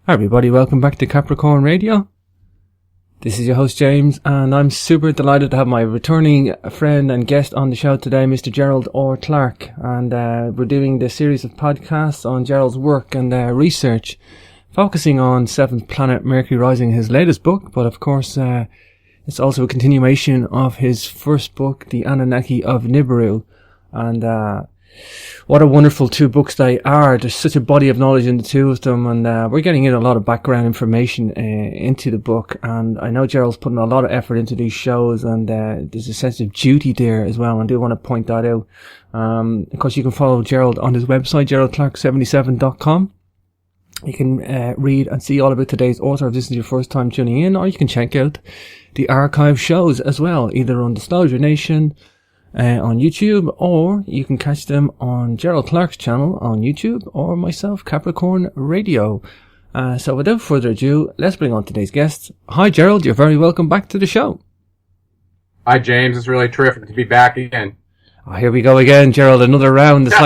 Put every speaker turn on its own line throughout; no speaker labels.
Hi everybody, welcome back to Capricorn Radio. This is your host James, and I'm super delighted to have my returning friend and guest on the show today, Mr. Gerald or Clark. And we're doing this series of podcasts on Gerald's work and research, focusing on Seventh Planet Mercury Rising, his latest book, but of course it's also a continuation of his first book, The Anunnaki of Nibiru. And what a wonderful two books they are. There's such a body of knowledge in the two of them, and we're getting in a lot of background information into the book. And I know Gerald's putting a lot of effort into these shows, and there's a sense of duty there as well. And I do want to point that out. Of course, you can follow Gerald on his website, geraldclark77.com. You can read and see all about today's author if this is your first time tuning in, or you can check out the archive shows as well, either on Disclosure Nation, on YouTube, or you can catch them on Gerald Clark's channel on YouTube, or myself, Capricorn Radio. So without further ado, let's bring on today's guests. Hi Gerald, you're very welcome back to the show.
Hi James, it's really terrific to be back again.
Oh, here we go again, Gerald, another round. It's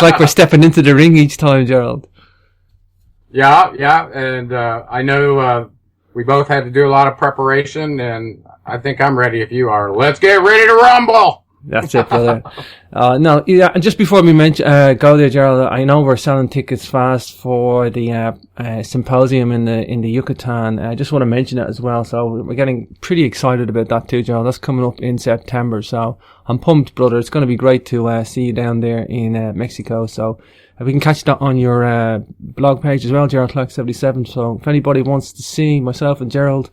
like we're stepping into the ring each time, Gerald.
Yeah, and I know we both had to do a lot of preparation, and I think I'm ready if you are. Let's get ready to rumble!
That's it, brother. No, yeah, just before we go there, Gerald, I know we're selling tickets fast for the symposium in the Yucatan. I just want to mention it as well. So we're getting pretty excited about that too, Gerald. That's coming up in September. So I'm pumped, brother. It's going to be great to see you down there in Mexico. So we can catch that on your blog page as well, Gerald Clark 77. So if anybody wants to see myself and Gerald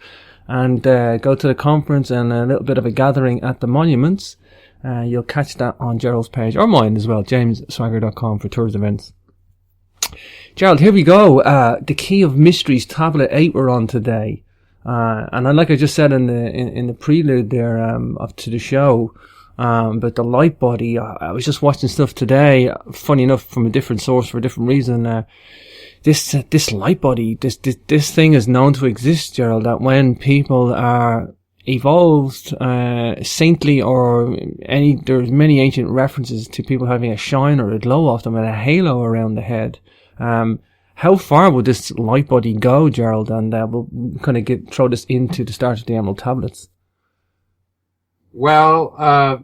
and go to the conference and a little bit of a gathering at the monuments, you'll catch that on Gerald's page, or mine as well, jamesswagger.com for tours events. Gerald, here we go. The Key of Mysteries, Tablet 8 we're on today. And like I just said in the prelude there to the show, but the light body, I was just watching stuff today, funny enough, from a different source for a different reason. This light body, this thing is known to exist, Gerald, that when people are evolved, saintly, or there's many ancient references to people having a shine or a glow off them and a halo around the head. How far would this light body go, Gerald? And we'll kind of throw this into the start of the Emerald Tablets.
Well,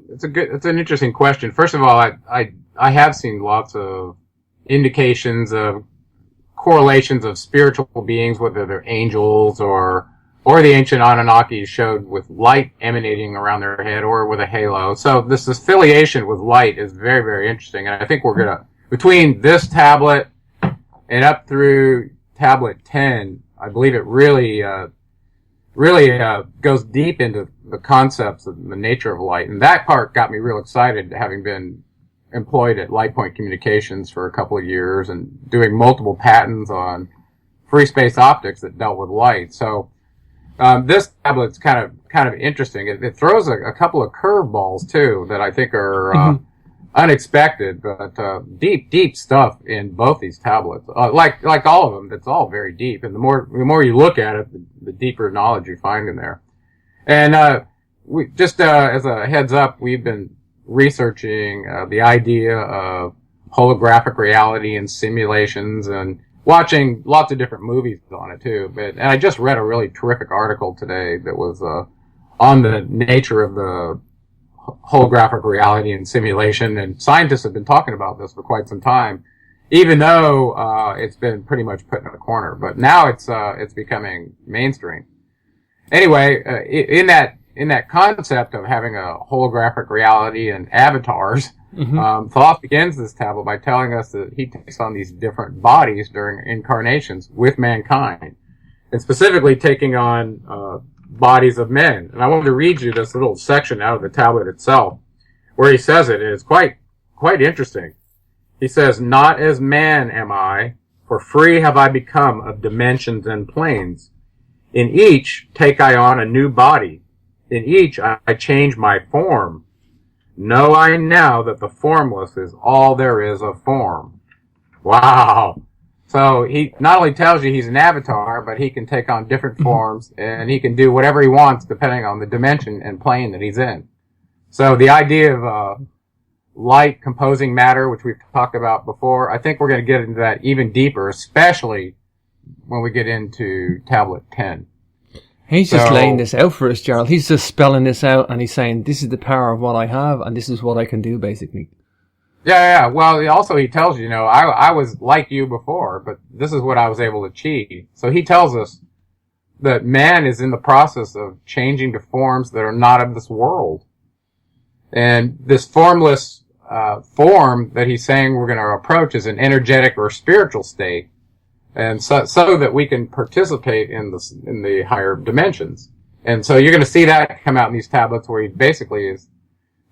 it's an interesting question. First of all, I have seen lots of indications of correlations of spiritual beings, whether they're angels or the ancient Anunnaki, showed with light emanating around their head or with a halo. So this affiliation with light is very, very interesting. And I think we're gonna, between this tablet and up through tablet 10, I believe it really goes deep into the concepts of the nature of light. And that part got me real excited, having been employed at Light Point Communications for a couple of years and doing multiple patents on free space optics that dealt with light. So this tablet's kind of interesting. It throws a couple of curveballs too that I think are unexpected, but deep stuff in both these tablets. Like all of them, it's all very deep. And the more you look at it, the deeper knowledge you find in there. And we just as a heads up, we've been researching the idea of holographic reality and simulations, and watching lots of different movies on it too. And I just read a really terrific article today that was on the nature of the holographic reality and simulation. And scientists have been talking about this for quite some time, even though it's been pretty much put in a corner. But now it's becoming mainstream. Anyway, in that concept of having a holographic reality and avatars, Thoth begins this tablet by telling us that he takes on these different bodies during incarnations with mankind, and specifically taking on bodies of men. And I wanted to read you this little section out of the tablet itself, where he says it, and it's quite interesting. He says, "Not as man am I, for free have I become of dimensions and planes. In each take I on a new body. In each I change my form. Know I now that the formless is all there is of form." Wow. So he not only tells you he's an avatar, but he can take on different forms, and he can do whatever he wants depending on the dimension and plane that he's in. So the idea of light composing matter, which we've talked about before, I think we're going to get into that even deeper, especially when we get into tablet 10.
He's just laying this out for us, Gerald. He's just spelling this out, and he's saying, this is the power of what I have, and this is what I can do, basically.
Yeah. Well, he tells you, I was like you before, but this is what I was able to achieve. So he tells us that man is in the process of changing to forms that are not of this world. And this formless form that he's saying we're going to approach is an energetic or spiritual state. And so that we can participate in the higher dimensions. And so you're going to see that come out in these tablets where he basically is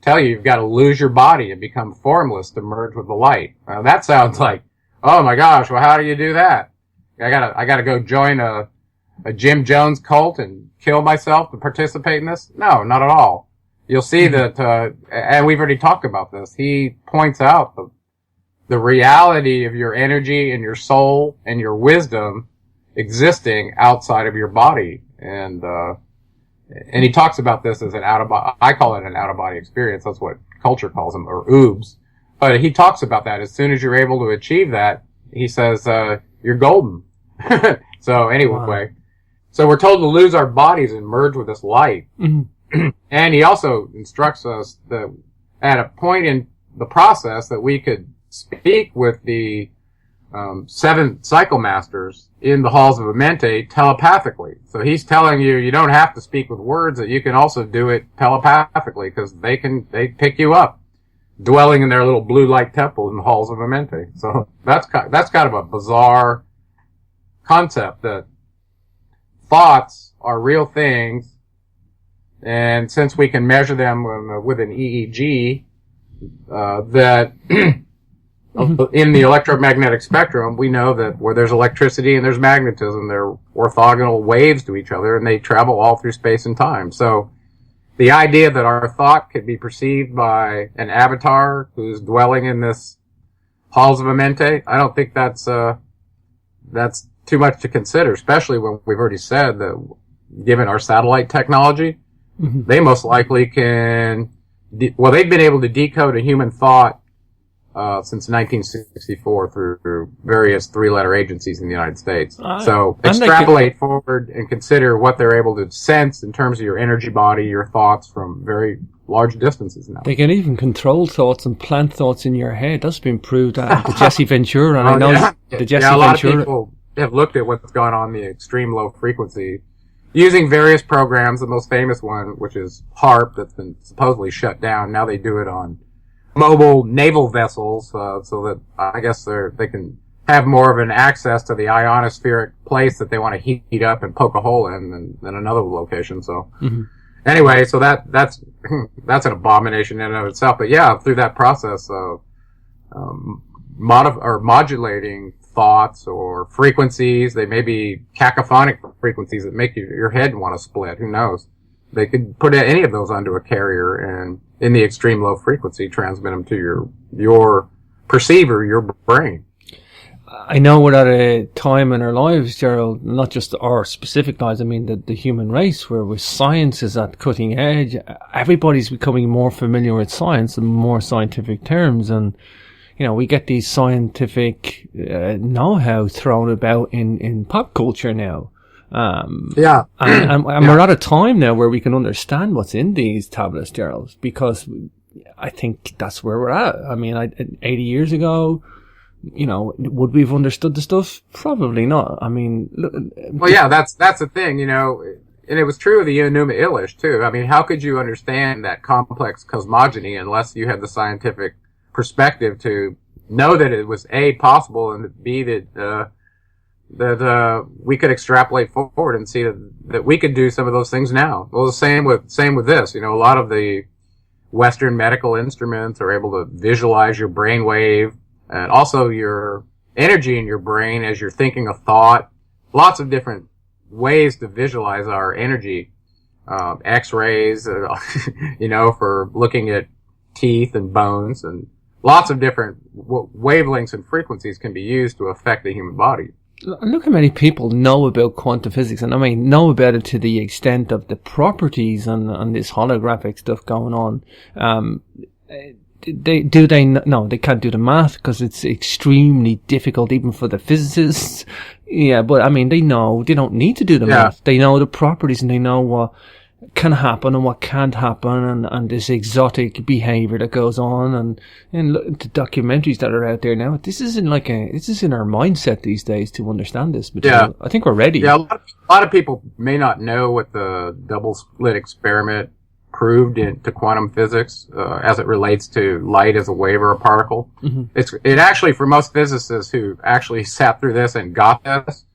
tell you you've got to lose your body and become formless to merge with the light. Now that sounds like, oh my gosh, well how do you do that? I gotta go join a Jim Jones cult and kill myself to participate in this? No, not at all. You'll see that, and we've already talked about this. He points out the reality of your energy and your soul and your wisdom existing outside of your body. And he talks about this as I call it an out-of-body experience. That's what culture calls them, or oobs. But he talks about that. As soon as you're able to achieve that, he says, you're golden. So anyway, wow. So we're told to lose our bodies and merge with this light. Mm-hmm. And he also instructs us that at a point in the process that we could speak with the 7 cycle masters in the halls of Amente telepathically. So he's telling you don't have to speak with words, that you can also do it telepathically, because they pick you up, dwelling in their little blue light temple in the halls of Amente. So that's kind of a bizarre concept, that thoughts are real things, and since we can measure them with an EEG, that in the electromagnetic spectrum, we know that where there's electricity and there's magnetism, they're orthogonal waves to each other, and they travel all through space and time. So the idea that our thought could be perceived by an avatar who's dwelling in this halls of Amente, I don't think that's too much to consider, especially when we've already said that given our satellite technology, they most likely can, they've been able to decode a human thought since 1964 through various 3-letter agencies in the United States. So extrapolate forward and consider what they're able to sense in terms of your energy body, your thoughts from very large distances now.
They can even control thoughts and plant thoughts in your head. That's been proved at the Jesse Ventura. And I know the Jesse Ventura. A lot of people
have looked at what's going on in the extreme low frequency using various programs. The most famous one, which is HARP, that's been supposedly shut down. Now they do it on mobile naval vessels, so that I guess they can have more of an access to the ionospheric place that they want to heat up and poke a hole in than another location. So anyway, so that's an abomination in and of itself. But yeah, through that process of modulating thoughts or frequencies, they may be cacophonic frequencies that make your head want to split. Who knows? They could put any of those onto a carrier and in the extreme low frequency transmit them to your perceiver, your brain.
I know we're at a time in our lives, Gerald, not just our specific lives, I mean the human race, where science is at cutting edge. Everybody's becoming more familiar with science and more scientific terms, and we get these scientific know-how thrown about in pop culture now. And we're at a time now where we can understand what's in these tablets, Gerald, because I think that's where we're at. I mean, 80 years ago, would we have understood the stuff? Probably not. I mean,
well, yeah, that's the thing, and it was true of the Enuma Elish too. I mean, how could you understand that complex cosmogony unless you had the scientific perspective to know that it was A, possible, and B, that we could extrapolate forward and see that we could do some of those things now. Well, the same with this. A lot of the Western medical instruments are able to visualize your brain wave and also your energy in your brain as you're thinking a thought. Lots of different ways to visualize our energy. X-rays, for looking at teeth and bones, and lots of different wavelengths and frequencies can be used to affect the human body.
Look how many people know about quantum physics, and I mean know about it to the extent of the properties and this holographic stuff going on. No, they can't do the math because it's extremely difficult even for the physicists. Yeah, but I mean, they don't need to do the math. They know the properties and they know what can happen and what can't happen, and this exotic behavior that goes on, and look, the documentaries that are out there now. This is in our mindset these days to understand this material. I think we're ready.
Yeah, a lot of people may not know what the double slit experiment proved into quantum physics as it relates to light as a wave or a particle. Mm-hmm. It actually, for most physicists who actually sat through this and got this,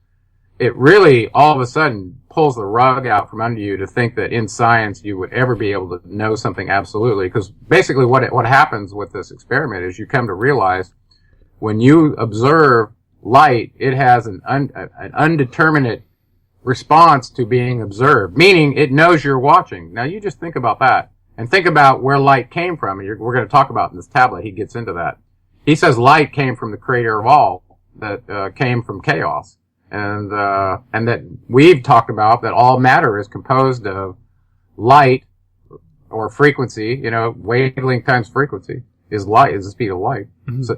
it really all of a sudden pulls the rug out from under you to think that in science you would ever be able to know something absolutely. Because basically what happens with this experiment is you come to realize when you observe light, it has an undeterminate response to being observed, meaning it knows you're watching. Now you just think about that and think about where light came from. And we're going to talk about in this tablet. He gets into that. He says light came from the creator of all, that came from chaos. And that we've talked about that all matter is composed of light or frequency, wavelength times frequency is light, is the speed of light. Mm-hmm. So,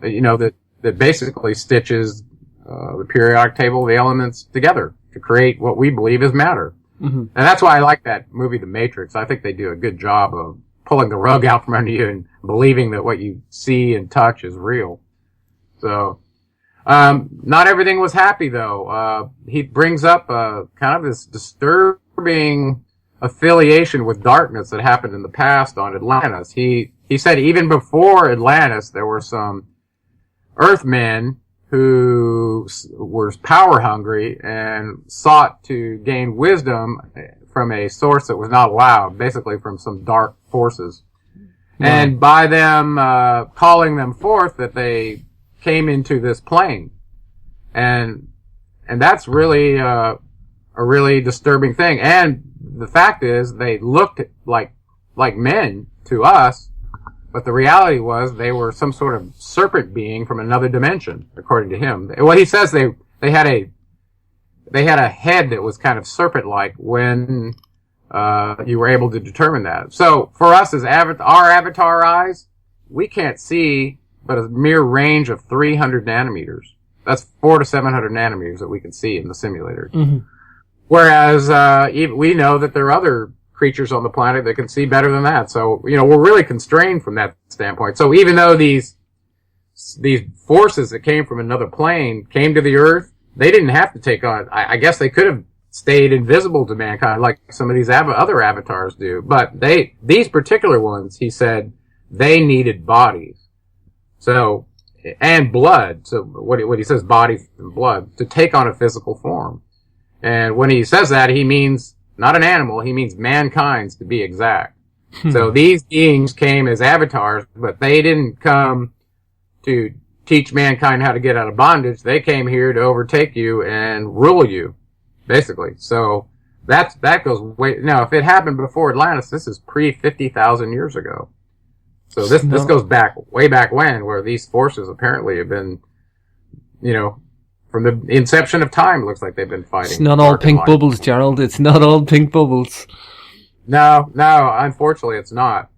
that basically stitches, the periodic table of the elements together to create what we believe is matter. Mm-hmm. And that's why I like that movie, The Matrix. I think they do a good job of pulling the rug out from under you and believing that what you see and touch is real. So, not everything was happy though. He brings up, kind of this disturbing affiliation with darkness that happened in the past on Atlantis. He said even before Atlantis, there were some Earthmen who were power hungry and sought to gain wisdom from a source that was not allowed, basically from some dark forces. Wow. And by them, calling them forth, that they came into this plane. And that's really, a really disturbing thing. And the fact is, they looked like men to us, but the reality was they were some sort of serpent being from another dimension, according to him. Well, he says they had a head that was kind of serpent-like when, you were able to determine that. So, for us as our avatar eyes, we can't see but a mere range of 300 nanometers. That's 400 to 700 nanometers that we can see in the simulator. Mm-hmm. Whereas, we know that there are other creatures on the planet that can see better than that. So, we're really constrained from that standpoint. So even though these forces that came from another plane came to the Earth, they didn't have to take on, I guess they could have stayed invisible to mankind like some of these other avatars do. But these particular ones, he said, they needed bodies. So, and blood. So what he says, bodies and blood, to take on a physical form. And when he says that, he means not an animal, he means mankind's, to be exact. So these beings came as avatars, but they didn't come to teach mankind how to get out of bondage. They came here to overtake you and rule you, basically. So that goes way, now if it happened before Atlantis, this is pre 50,000 years ago. So this goes way back when, where these forces apparently have been, from the inception of time, it looks like they've been fighting.
It's not all pink bubbles, Gerald. It's not all pink bubbles.
No, unfortunately it's not.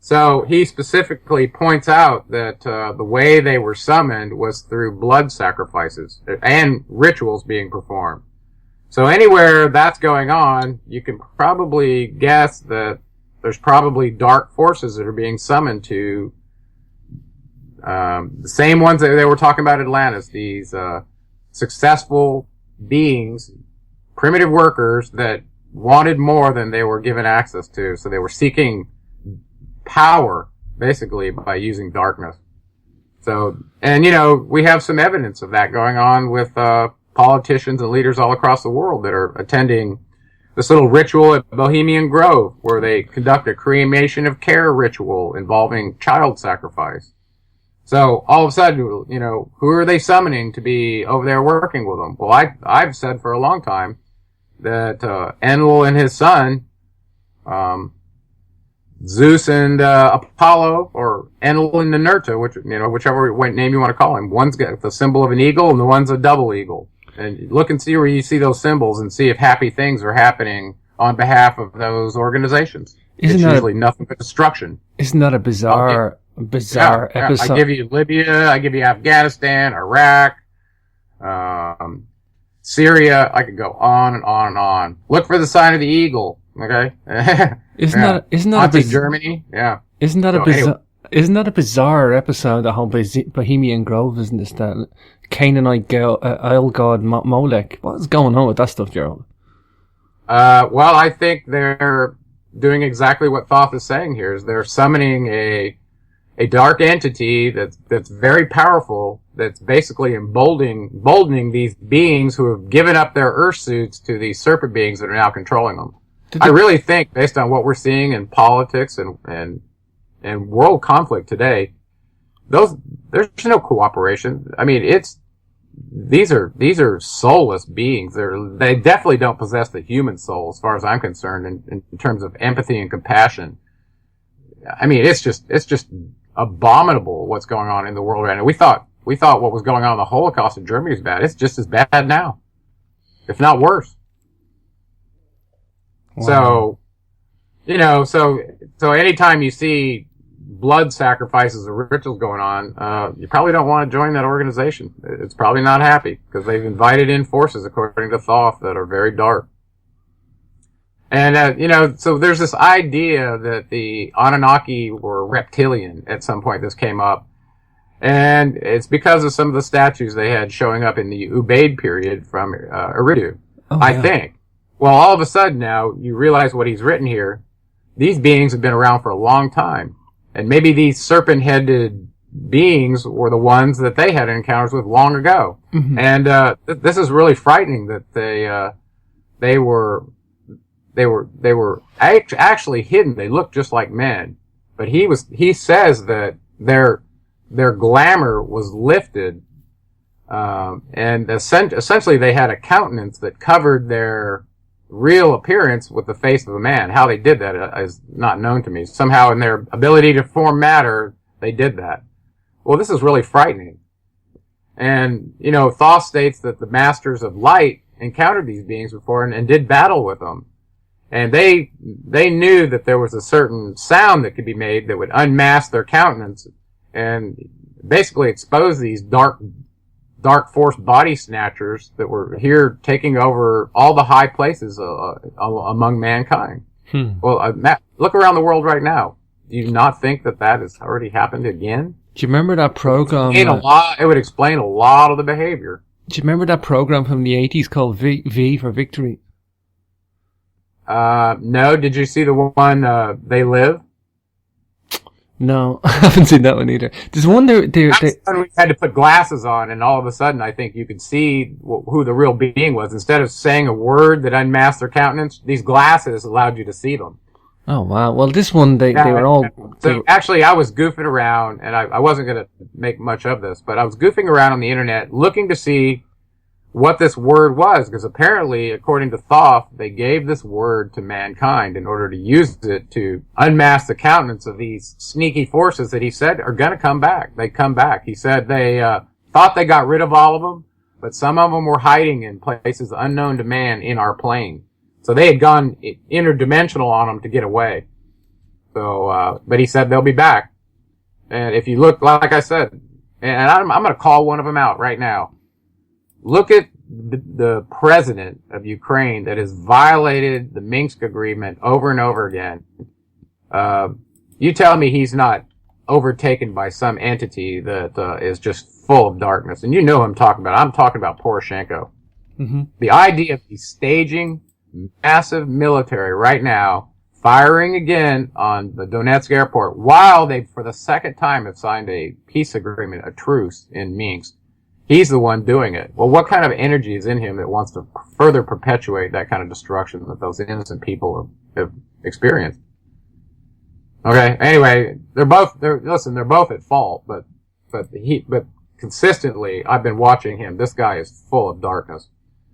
So he specifically points out that the way they were summoned was through blood sacrifices and rituals being performed. So anywhere that's going on, you can probably guess that there's probably dark forces that are being summoned to the same ones that they were talking about Atlantis, these successful beings, primitive workers that wanted more than they were given access to. So they were seeking power, basically, by using darkness. So, and we have some evidence of that going on with politicians and leaders all across the world that are attending this little ritual at Bohemian Grove, where they conduct a cremation of care ritual involving child sacrifice. So all of a sudden, who are they summoning to be over there working with them? Well, I've said for a long time that Enlil and his son, Zeus and Apollo, or Enlil and Ninurta, whichever name you want to call him. One's got the symbol of an eagle, and the one's a double eagle. And look and see where you see those symbols, and see if happy things are happening on behalf of those organizations. It's usually nothing but destruction.
Isn't that a bizarre bizarre episode.
I give you Libya, I give you Afghanistan, Iraq, Syria. I could go on and on and on. Look for the sign of the eagle. Okay.
Isn't that
Germany? Yeah.
Isn't that a bizarre episode? The whole Bohemian Grove, isn't it? That Canaanite Isle god Molech. What's going on with that stuff, Gerald?
Well, I think they're doing exactly what Thoth is saying here. Is they're summoning a dark entity that's very powerful. That's basically emboldening these beings who have given up their Earth suits to these serpent beings that are now controlling them. I really think, based on what we're seeing in politics and world conflict today, there's no cooperation. I mean, these are soulless beings. They definitely don't possess the human soul, as far as I'm concerned, in terms of empathy and compassion. I mean, it's just abominable what's going on in the world right now. We thought what was going on in the Holocaust in Germany was bad. It's just as bad now, if not worse. Wow. So anytime you see blood sacrifices or rituals going on, you probably don't want to join that organization. It's probably not happy because they've invited in forces, according to Thoth, that are very dark. And, so there's this idea that the Anunnaki were reptilian at some point. This came up. And it's because of some of the statues they had showing up in the Ubaid period from Eridu, I think. Well, all of a sudden now, you realize what he's written here. These beings have been around for a long time. And maybe these serpent-headed beings were the ones that they had encounters with long ago. Mm-hmm. And this is really frightening that they were actually hidden. They looked just like men. But he says that their glamour was lifted, and essentially they had a countenance that covered their real appearance with the face of a man. How they did that is not known to me. Somehow in their ability to form matter, they did that. Well, this is really frightening. And, Thoth states that the masters of light encountered these beings before and did battle with them. And they knew that there was a certain sound that could be made that would unmask their countenance and basically expose these dark force body snatchers that were here taking over all the high places among mankind. Well, Matt, look around the world right now. Do you not think that has already happened again?
Do you remember that program?
It would explain a lot of the behavior.
Do you remember that program from the 80s called V for Victory?
No. Did you see the one, They Live?
No, I haven't seen that one either. There's one there.
We had to put glasses on, and all of a sudden, I think you could see who the real being was. Instead of saying a word that unmasked their countenance, these glasses allowed you to see them.
Oh wow! Well, this one they were all.
So actually, I was goofing around, and I wasn't going to make much of this, but I was goofing around on the internet looking to see what this word was, because apparently, according to Thoth, they gave this word to mankind in order to use it to unmask the countenance of these sneaky forces that he said are going to come back. They come back. He said they thought they got rid of all of them, but some of them were hiding in places unknown to man in our plane. So they had gone interdimensional on them to get away. So, but he said they'll be back. And if you look, like I said, and I'm going to call one of them out right now. Look at the president of Ukraine that has violated the Minsk agreement over and over again. You tell me he's not overtaken by some entity that is just full of darkness. And you know who I'm talking about. I'm talking about Poroshenko. Mm-hmm. The idea of he's staging massive military right now, firing again on the Donetsk airport, while they, for the second time, have signed a peace agreement, a truce in Minsk. He's the one doing it. Well, what kind of energy is in him that wants to further perpetuate that kind of destruction that those innocent people have experienced? Okay. Anyway, they're both at fault, but consistently, I've been watching him. This guy is full of darkness.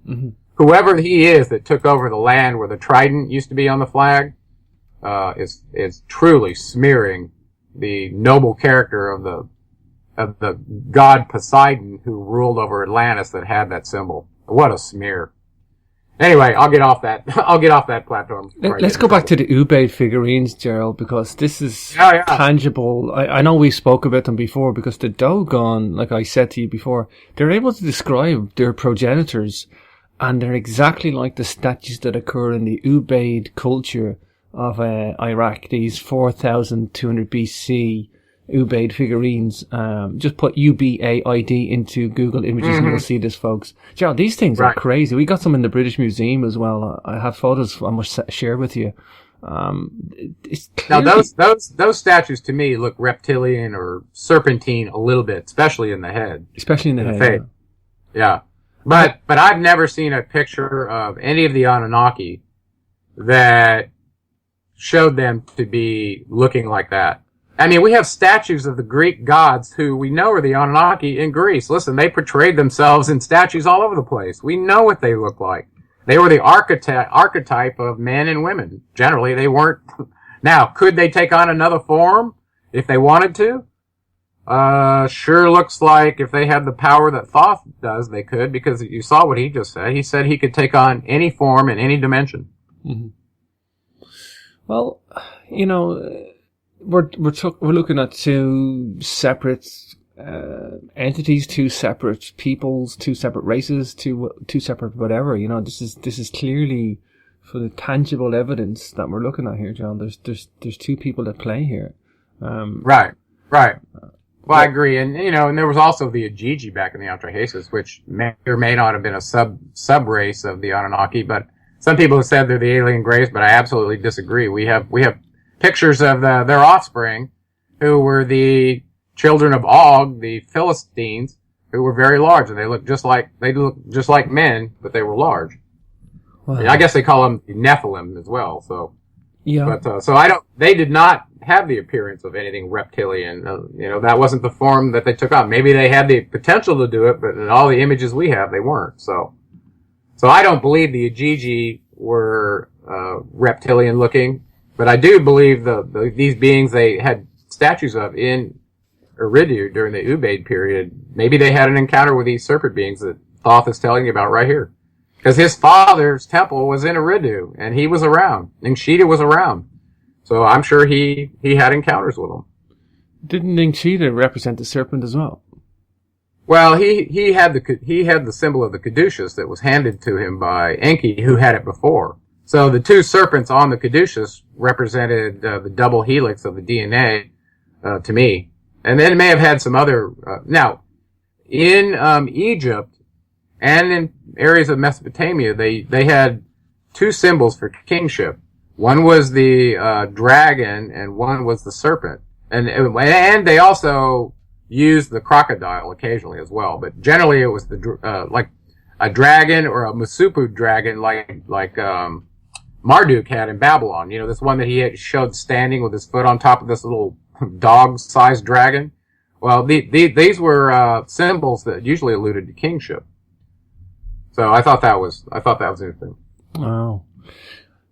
Mm-hmm. Whoever he is that took over the land where the trident used to be on the flag, is truly smearing the noble character of the god Poseidon who ruled over Atlantis that had that symbol. What a smear. Anyway, I'll get off that. I'll get off that platform.
Let's go back to the Ubaid figurines, Gerald, because this is tangible. I know we spoke about them before, because the Dogon, like I said to you before, they're able to describe their progenitors, and they're exactly like the statues that occur in the Ubaid culture of Iraq. These 4,200 BC Ubaid figurines. Just put UBAID into Google Images and you'll see this, folks. Gerald, these things are crazy. We got some in the British Museum as well. I have photos I must share with you. It's
now those statues to me look reptilian or serpentine a little bit, especially in the head.
Especially in the head.
Face. Yeah. But I've never seen a picture of any of the Anunnaki that showed them to be looking like that. I mean, we have statues of the Greek gods who we know are the Anunnaki in Greece. Listen, they portrayed themselves in statues all over the place. We know what they look like. They were the archetype of men and women. Generally, they weren't. Now, could they take on another form if they wanted to? Sure looks like if they had the power that Thoth does, they could, because you saw what he just said. He said he could take on any form in any dimension.
Mm-hmm. Well, you know, we're looking at two separate entities, two separate peoples, two separate races, two separate whatever. You know, this is clearly for the tangible evidence that we're looking at here, John. There's two people at play here.
Right. Well, I agree, and you know, and there was also the Ajiji back in the Atrahasis, which may or may not have been a sub race of the Anunnaki, but some people have said they're the alien grays, but I absolutely disagree. We have pictures of their offspring, who were the children of Og, the Philistines, who were very large, and they look just like men, but they were large. Wow. I guess they call them Nephilim as well. So yeah, but they did not have the appearance of anything reptilian. You know, that wasn't the form that they took on. Maybe they had the potential to do it, but in all the images we have, they weren't. So I don't believe the Ajiji were reptilian looking, but I do believe these beings they had statues of in Eridu during the Ubaid period. Maybe they had an encounter with these serpent beings that Thoth is telling you about right here. Because his father's temple was in Eridu, and he was around, and Ningshita was around. So I'm sure he had encounters with them.
Didn't Ningshita represent the serpent as well?
Well, he had the symbol of the caduceus that was handed to him by Enki, who had it before. So the two serpents on the caduceus represented the double helix of the DNA to me, and then it may have had some other. Now, in Egypt and in areas of Mesopotamia, they had two symbols for kingship. One was the dragon, and one was the serpent, and they also used the crocodile occasionally as well. But generally, it was the like a dragon or a Masupu dragon, like Marduk had in Babylon. You know, this one that he had showed standing with his foot on top of this little dog-sized dragon. Well, these were symbols that usually alluded to kingship. So I thought that was interesting.
Wow.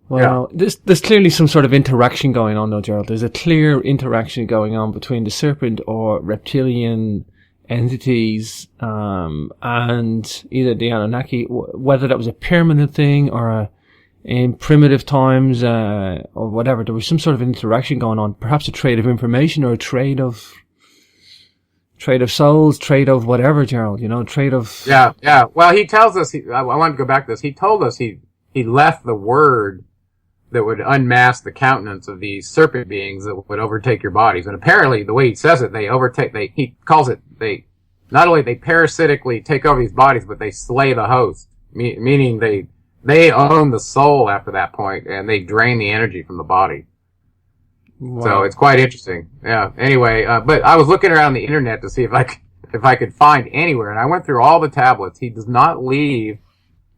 Well, yeah. There's clearly some sort of interaction going on, though, Gerald. There's a clear interaction going on between the serpent or reptilian entities and either the Anunnaki, whether that was a permanent thing or in primitive times or whatever. There was some sort of interaction going on, perhaps a trade of information or a trade of souls, trade of whatever, Gerald. You know, trade of
yeah. Well, he tells us. I want to go back to this. He told us he left the word that would unmask the countenance of these serpent beings that would overtake your bodies. And apparently, the way he says it, he calls it, not only they parasitically take over these bodies, but they slay the host. Meaning they own the soul after that point, and they drain the energy from the body. Wow. So it's quite interesting. Yeah. Anyway, but I was looking around the internet to see if I could find anywhere, and I went through all the tablets. He does not leave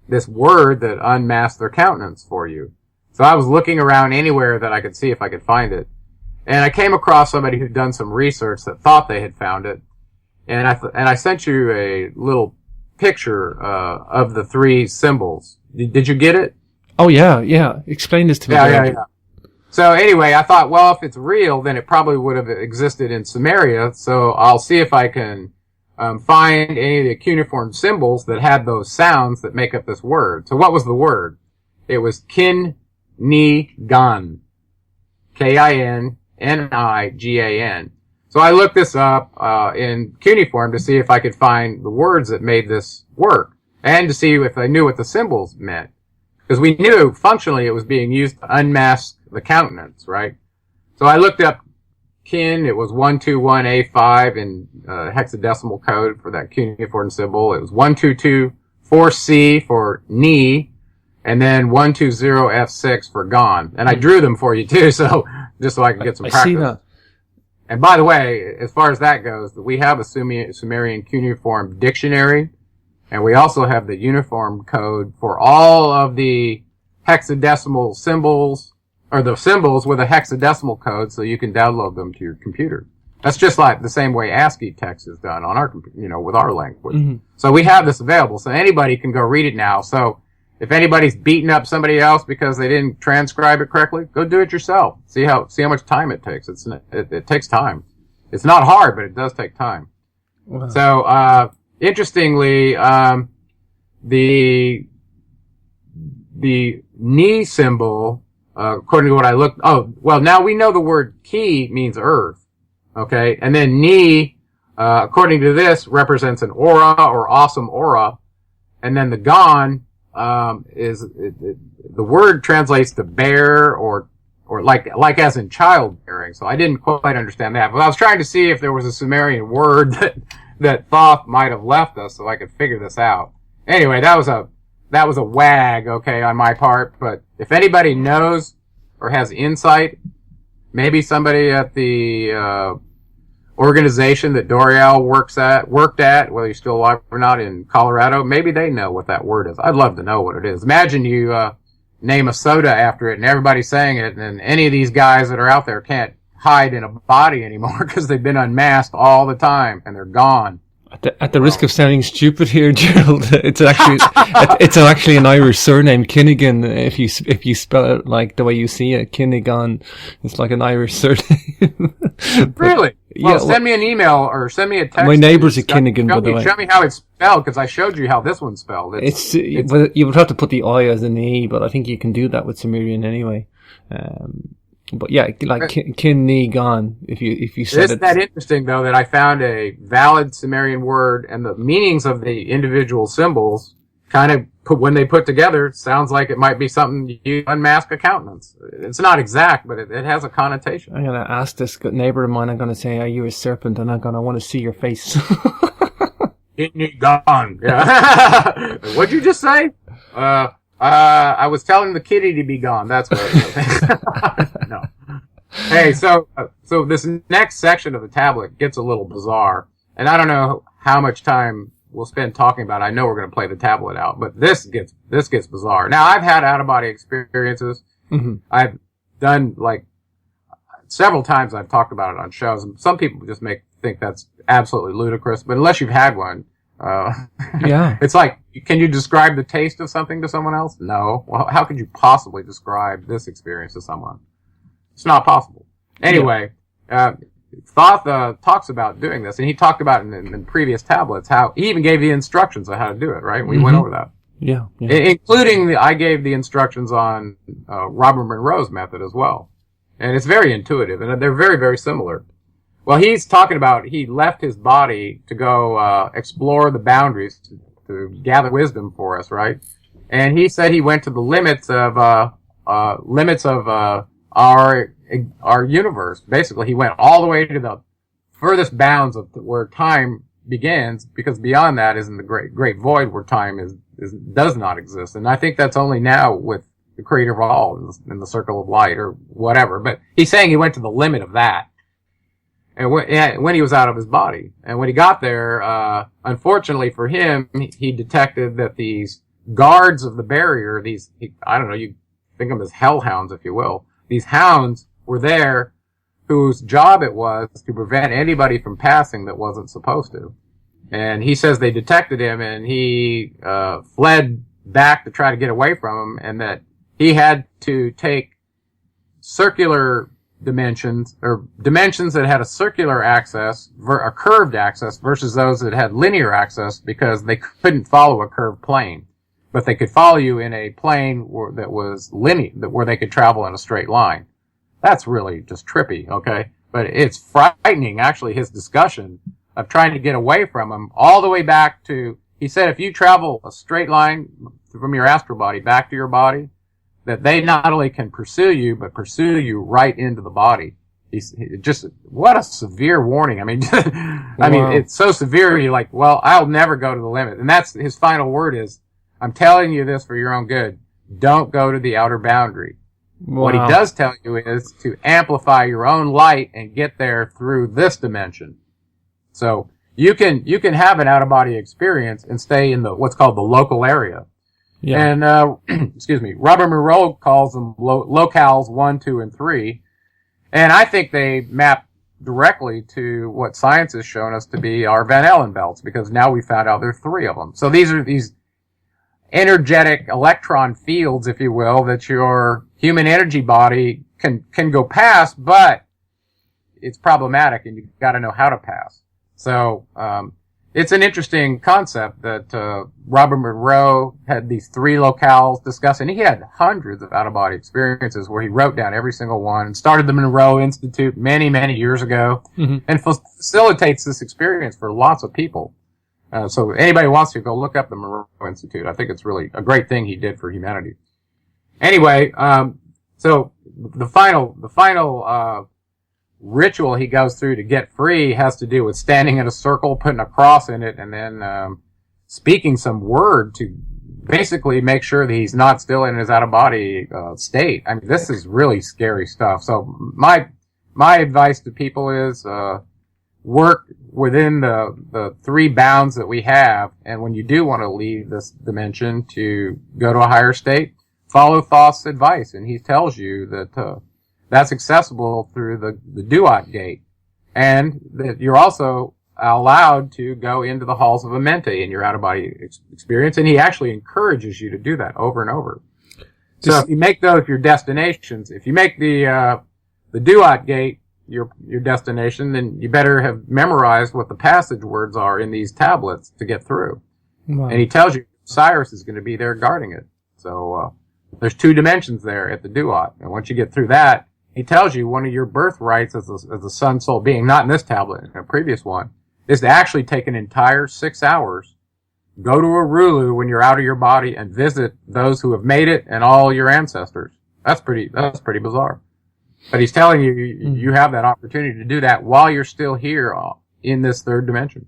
this word that unmasks their countenance for you. So I was looking around anywhere that I could see if I could find it. And I came across somebody who'd done some research that thought they had found it. And I sent you a little picture, of the three symbols. Did you get it?
Oh yeah. Explain this to me.
Yeah. So anyway, I thought, well, if it's real, then it probably would have existed in Sumeria. So I'll see if I can, find any of the cuneiform symbols that had those sounds that make up this word. So what was the word? It was Kin-Ni-Gan. K-I-N-N-I-G-A-N. So I looked this up in cuneiform to see if I could find the words that made this work, and to see if I knew what the symbols meant. Because we knew functionally it was being used to unmask the countenance, right? So I looked up kin. It was 121A5 in hexadecimal code for that cuneiform symbol. It was 1224C for ni, and then 120F6 for gone. And I drew them for you too, so just so I can get some practice.
I see that.
And by the way, as far as that goes, we have a Sumerian cuneiform dictionary, and we also have the uniform code for all of the hexadecimal symbols, or the symbols with a hexadecimal code, so you can download them to your computer. That's just like the same way ASCII text is done on our, with our language. Mm-hmm. So we have this available, so anybody can go read it now. So if anybody's beating up somebody else because they didn't transcribe it correctly, go do it yourself. See how much time it takes. It takes time. It's not hard, but it does take time. Wow. So, interestingly, the ni symbol, according to what I looked, now we know the word ki means earth. Okay. And then ni, according to this, represents an aura or awesome aura. And then the gan, the word translates to bear or like as in childbearing. So I didn't quite understand that, but I was trying to see if there was a Sumerian word that Thoth might have left us so I could figure this out. Anyway, that was a wag, okay, on my part, but if anybody knows or has insight, maybe somebody at the, organization that Doriel worked at, whether he's still alive or not, in Colorado, maybe they know what that word is. I'd love to know what it is. Imagine you name a soda after it and everybody's saying it, and any of these guys that are out there can't hide in a body anymore because they've been unmasked all the time and they're gone.
At the risk of sounding stupid here, Gerald, it's actually an Irish surname, Kinnigan. If you spell it like the way you see it, Kinnigan, it's like an Irish surname.
Really? Well, send me an email or send me a text.
My neighbour's a Kinnigan, by the way.
Show me how it's spelled, because I showed you how this one's spelled.
Well, you would have to put the I as an E, but I think you can do that with Sumerian anyway. But yeah, like Kin-Ni-Gan, if you said it.
Isn't that interesting, though, that I found a valid Sumerian word, and the meanings of the individual symbols kind of when they put together, sounds like it might be something you unmask a countenance. It's not exact, but it has a connotation.
I'm going to ask this neighbour of mine, I'm going to say, are you a serpent? And I'm going to want to see your face.
Kin-Ni-Gan. Yeah. What'd you just say? I was telling the kitty to be gone. That's what it was. No. Hey, so this next section of the tablet gets a little bizarre, and I don't know how much time we'll spend talking about it. I know we're going to play the tablet out, but this gets bizarre. Now, I've had out-of-body experiences. Mm-hmm. I've done, several times I've talked about it on shows, and some people just think that's absolutely ludicrous, but unless you've had one, yeah. It's like, can you describe the taste of something to someone else? No. Well, how could you possibly describe this experience to someone? It's not possible. Anyway, Thoth talks about doing this, and he talked about in previous tablets how he even gave the instructions on how to do it, right? We went over that.
Yeah.
Including I gave the instructions on Robert Monroe's method as well. And it's very intuitive, and they're very, very similar. Well, he's talking about he left his body to go explore the boundaries to gather wisdom for us, right? And he said he went to the limits of our universe. Basically, he went all the way to the furthest bounds of where time begins, because beyond that is in the great void where time does not exist. And I think that's only now with the creator of all in the circle of light or whatever. But he's saying he went to the limit of that. And when he was out of his body. And when he got there, unfortunately for him, he detected that these guards of the barrier, I don't know, you think of them as hellhounds, if you will. These hounds were there whose job it was to prevent anybody from passing that wasn't supposed to. And he says they detected him, and he fled back to try to get away from him, and that he had to take circular dimensions, or dimensions that had a circular axis, a curved axis, versus those that had linear axis, because they couldn't follow a curved plane. But they could follow you in a plane that was linear, where they could travel in a straight line. That's really just trippy, okay? But it's frightening, actually, his discussion of trying to get away from him all the way back to, he said, if you travel a straight line from your astral body back to your body, that they not only can pursue you, but pursue you right into the body. What a severe warning. I mean, I mean, it's so severe, you're like, well, I'll never go to the limit. And that's his final word is, I'm telling you this for your own good. Don't go to the outer boundary. Wow. What he does tell you is to amplify your own light and get there through this dimension. So you can have an out-of-body experience and stay in what's called the local area. Yeah. And, excuse me, Robert Monroe calls them locales 1, 2, and 3. And I think they map directly to what science has shown us to be our Van Allen belts, because now we found out there are 3 of them. So these are these energetic electron fields, if you will, that your human energy body can go past, but it's problematic and you've got to know how to pass. So, it's an interesting concept that, Robert Monroe had these 3 locales discussed, and he had hundreds of out-of-body experiences where he wrote down every single one and started the Monroe Institute many, many years ago, and facilitates this experience for lots of people. So anybody who wants to, go look up the Monroe Institute. I think it's really a great thing he did for humanity. Anyway, so the final ritual he goes through to get free has to do with standing in a circle, putting a cross in it, and then speaking some word to basically make sure that he's not still in his out-of-body state. I mean, this is really scary stuff. So my advice to people is work within the 3 bounds that we have, and when you do want to leave this dimension to go to a higher state, follow Thoth's advice, and he tells you that that's accessible through the Duat gate, and that you're also allowed to go into the halls of Amenti in your out-of-body experience, and he actually encourages you to do that over and over. So if you make those your destinations, if you make the Duat gate your destination, then you better have memorized what the passage words are in these tablets to get through. Wow. And he tells you Cyrus is going to be there guarding it. So there's 2 dimensions there at the Duat, and once you get through that, he tells you one of your birthrights as a sun soul being, not in this tablet, in a previous one, is to actually take an entire 6 hours, go to Arulu when you're out of your body, and visit those who have made it and all your ancestors. That's pretty bizarre. But he's telling you, you have that opportunity to do that while you're still here in this 3rd dimension.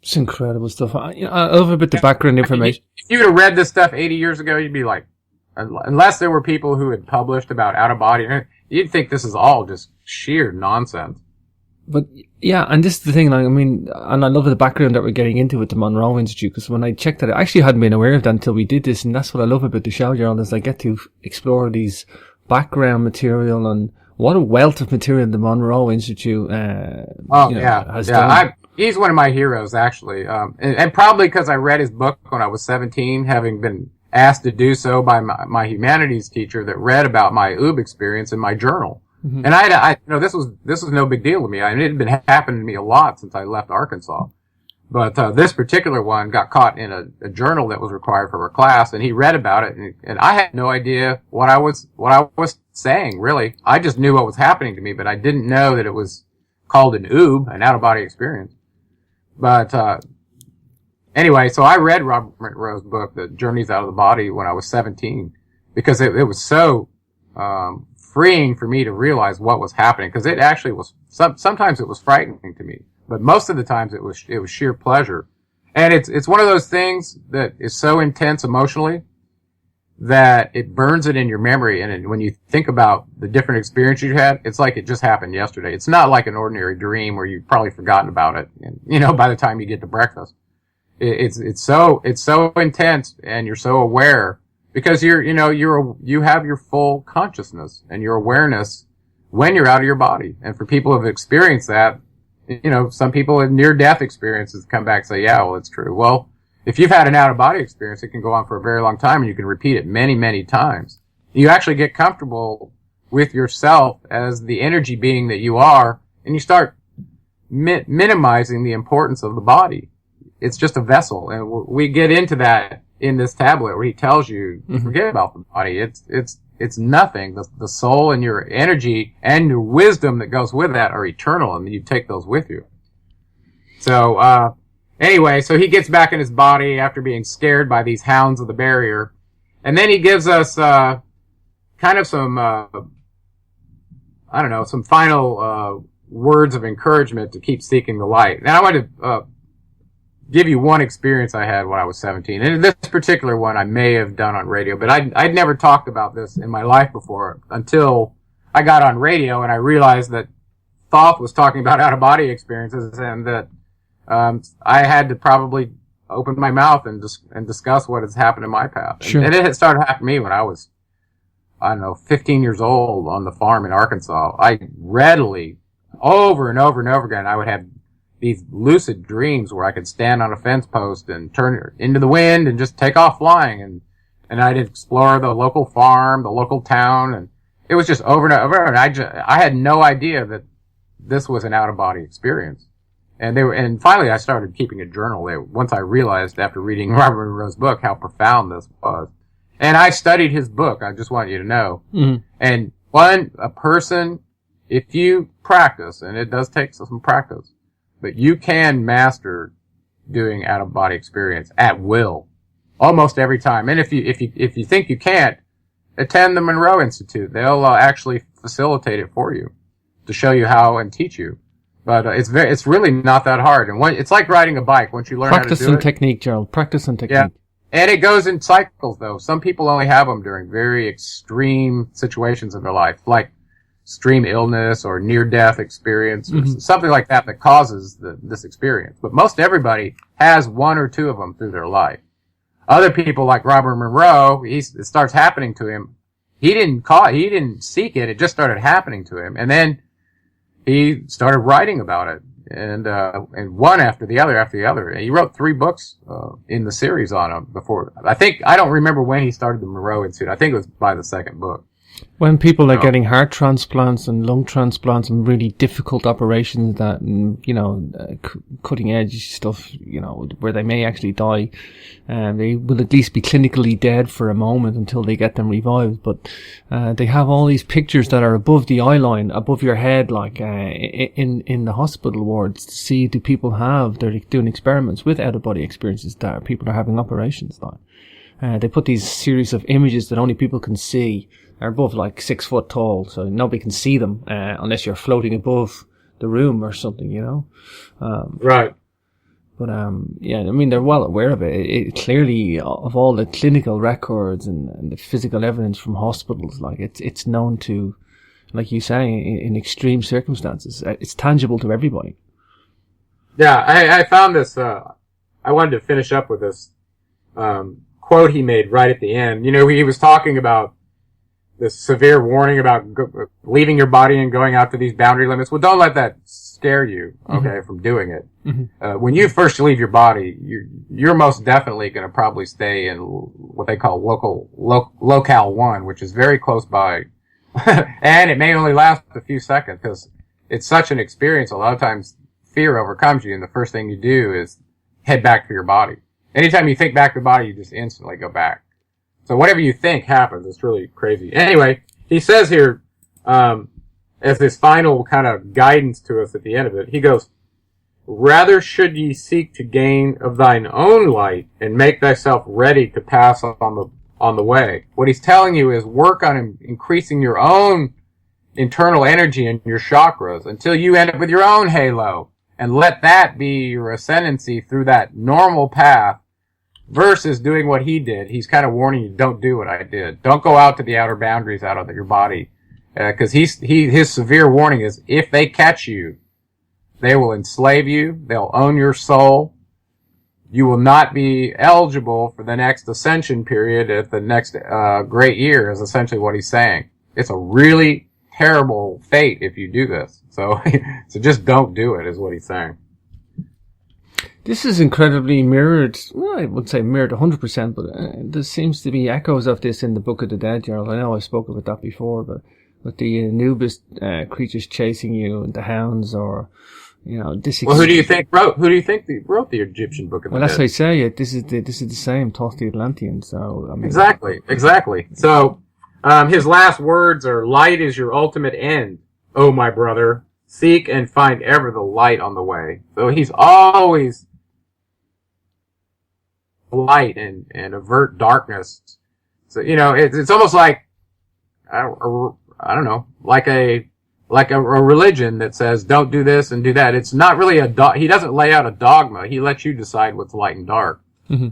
It's incredible stuff. I love a bit the background information.
If you would have read this stuff 80 years ago, you'd be like, unless there were people who had published about out-of-body, you'd think this is all just sheer nonsense.
But, yeah, and this is the thing, like, I mean, and I love the background that we're getting into with the Monroe Institute, because when I checked it, I actually hadn't been aware of that until we did this, and that's what I love about the show, Gerald, is I get to explore these background material, and what a wealth of material the Monroe Institute has done. He's one of my heroes, actually, and probably because I read his book when I was 17, having been asked to do so by my humanities teacher that read about my OOB experience in my journal. Mm-hmm. And this was no big deal to me. I mean, it had been happening to me a lot since I left Arkansas. But this particular one got caught in a journal that was required for our class, and he read about it, and I had no idea what I was saying, really. I just knew what was happening to me, but I didn't know that it was called an OOB, an out-of-body experience. But anyway, so I read Robert Monroe's book, The Journeys Out of the Body, when I was 17, because it was so freeing for me to realize what was happening, because it actually was, sometimes it was frightening to me. But most of the times it was sheer pleasure. And it's one of those things that is so intense emotionally that it burns it in your memory. And when you think about the different experiences you had, it's like it just happened yesterday. It's not like an ordinary dream where you've probably forgotten about it, by the time you get to breakfast. It's so intense, and you're so aware because you have your full consciousness and your awareness when you're out of your body. And for people who have experienced that, some people in near-death experiences come back and say, yeah, well, it's true. Well, if you've had an out-of-body experience, it can go on for a very long time, and you can repeat it many, many times. You actually get comfortable
with yourself as the energy being that you are, and you start minimizing the importance of the body. It's just a vessel, and we get into that in this tablet where he tells you, forget about the body. It's nothing. The soul and your energy and your wisdom that goes with that are eternal, and you take those with you. So, anyway, so he gets back in his body after being scared by these hounds of the barrier, and then he gives us, kind of some, some final, words of encouragement to keep seeking the light. Now I want to, give you one experience I had when I was 17. And this particular one I may have done on radio, but I'd never talked about this in my life before until I got on radio and I realized that Thoth was talking about out-of-body experiences, and that I had to probably open my mouth and discuss what has happened in my path.
Sure.
And it had started happening to me when I was, 15 years old on the farm in Arkansas. I readily, over and over and over again, I would have these lucid dreams where I could stand on a fence post and turn into the wind and just take off flying, and I'd explore the local farm, the local town, and it was just over and over. And I had no idea that this was an out-of-body experience. And finally I started keeping a journal there once I realized after reading Robert Monroe's book how profound this was. And I studied his book, I just want you to know. Mm-hmm. And a person, if you practice, and it does take some practice, but you can master doing out-of-body experience at will, almost every time. And if you think you can't, attend the Monroe Institute. They'll actually facilitate it for you to show you how and teach you. But it's really not that hard. And it's like riding a bike. Once you learn how to do it.
Practice and technique, Gerald. Practice and technique.
Yeah. And it goes in cycles, though. Some people only have them during very extreme situations in their life, like extreme illness or near-death experience or something like that causes this experience. But most everybody has one or two of them through their life. Other people, like Robert Monroe, it starts happening to him. He didn't seek it. It just started happening to him. And then he started writing about it. And one after the other. And he wrote 3 books, in the series on him before. I don't remember when he started the Monroe Institute. I think it was by the 2nd book.
When people are getting heart transplants and lung transplants and really difficult operations that, cutting edge stuff, where they may actually die, they will at least be clinically dead for a moment until they get them revived. But, they have all these pictures that are above the eye line, above your head, like, in the hospital wards to see they're doing experiments with out-of-body experiences that people are having operations like. They put these series of images that only people can see. Are above like 6 foot tall, so nobody can see them unless you're floating above the room or something,
Right.
But they're well aware of it. It clearly, of all the clinical records and the physical evidence from hospitals, like it's known to, like you say, in extreme circumstances, it's tangible to everybody.
Yeah, I found this. I wanted to finish up with this quote he made right at the end. He was talking about this severe warning about leaving your body and going out to these boundary limits. Well, don't let that scare you, okay, from doing it. Mm-hmm. When you first leave your body, you're most definitely going to probably stay in what they call locale 1, which is very close by. And it may only last a few seconds because it's such an experience. A lot of times fear overcomes you, and the first thing you do is head back to your body. Anytime you think back to the body, you just instantly go back. So whatever you think happens. It's really crazy. Anyway, he says here, as this final kind of guidance to us at the end of it, he goes, "Rather should ye seek to gain of thine own light and make thyself ready to pass on the way." What he's telling you is work on increasing your own internal energy and your chakras until you end up with your own halo, and let that be your ascendancy through that normal path. Versus doing what he did. He's kind of warning you, don't do what I did. Don't go out to the outer boundaries out of your body. Cause his severe warning is, if they catch you, they will enslave you. They'll own your soul. You will not be eligible for the next ascension period at the next, great year is essentially what he's saying. It's a really terrible fate if you do this. So just don't do it is what he's saying.
This is incredibly mirrored. Well, I would say mirrored 100%, but there seems to be echoes of this in the Book of the Dead, Gerald. I know I spoke about that before, but with the Anubis creatures chasing you, and the hounds, or this.
Well, who do you think wrote the Egyptian Book of the
Well,
Dead?
that's what I say. This is the same Thoth the Atlantean. So I mean,
exactly. So his last words are, "Light is your ultimate end, oh my brother. Seek and find ever the light on the way." So he's always light and avert darkness. So it's almost like I don't know, like a religion that says don't do this and do that. It's not really he doesn't lay out a dogma. He lets you decide what's light and dark.
Mm-hmm.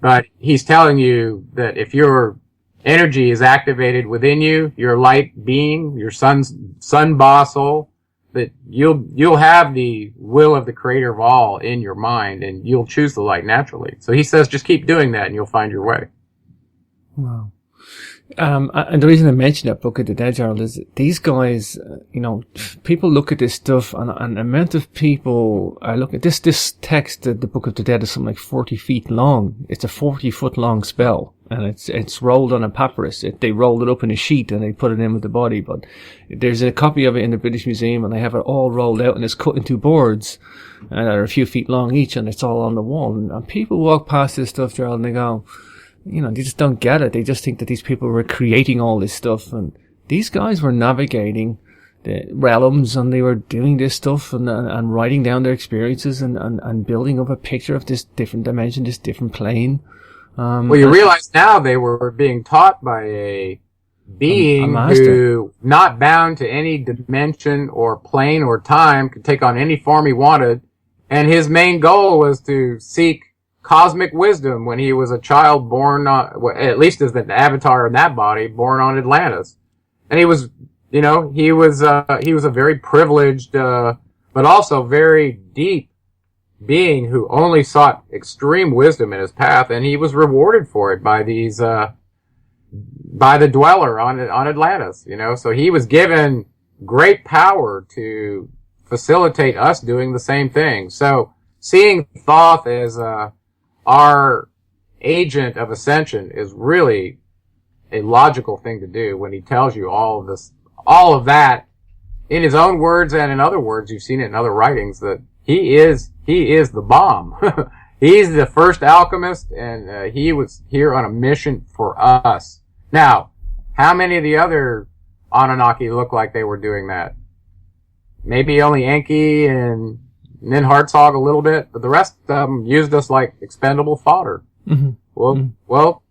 But he's telling you that if your energy is activated within you, your light being, your sun boss soul, that you'll have the will of the creator of all in your mind, and you'll choose the light naturally. So he says just keep doing that and you'll find your way.
Wow. And the reason I mentioned that Book of the Dead, Gerald, is these guys, people look at this stuff, and the amount of people look at this text, the Book of the Dead, is something like 40 feet long. It's a 40-foot long spell, and it's rolled on a papyrus. They rolled it up in a sheet and they put it in with the body, but there's a copy of it in the British Museum, and they have it all rolled out, and it's cut into boards, and they're a few feet long each, and it's all on the wall. And people walk past this stuff, Gerald, and they go, they just don't get it. They just think that these people were creating all this stuff, and these guys were navigating the realms, and they were doing this stuff and writing down their experiences and building up a picture of this different dimension, this different plane.
Well, you realize now they were being taught by a being who, not bound to any dimension or plane or time, could take on any form he wanted, and his main goal was to seek cosmic wisdom when he was a child born at least as an avatar in that body, born on Atlantis. And he was a very privileged, but also very deep being who only sought extreme wisdom in his path, and he was rewarded for it by by the dweller on Atlantis, so he was given great power to facilitate us doing the same thing. So seeing Thoth as, our agent of ascension is really a logical thing to do when he tells you all of that in his own words, and in other words, you've seen it in other writings, that he is the bomb. He's the first alchemist, and he was here on a mission for us. Now, how many of the other Anunnaki look like they were doing that? Maybe only Enki and then Hartzog a little bit, but the rest of them used us like expendable fodder.
Mm-hmm.
Well,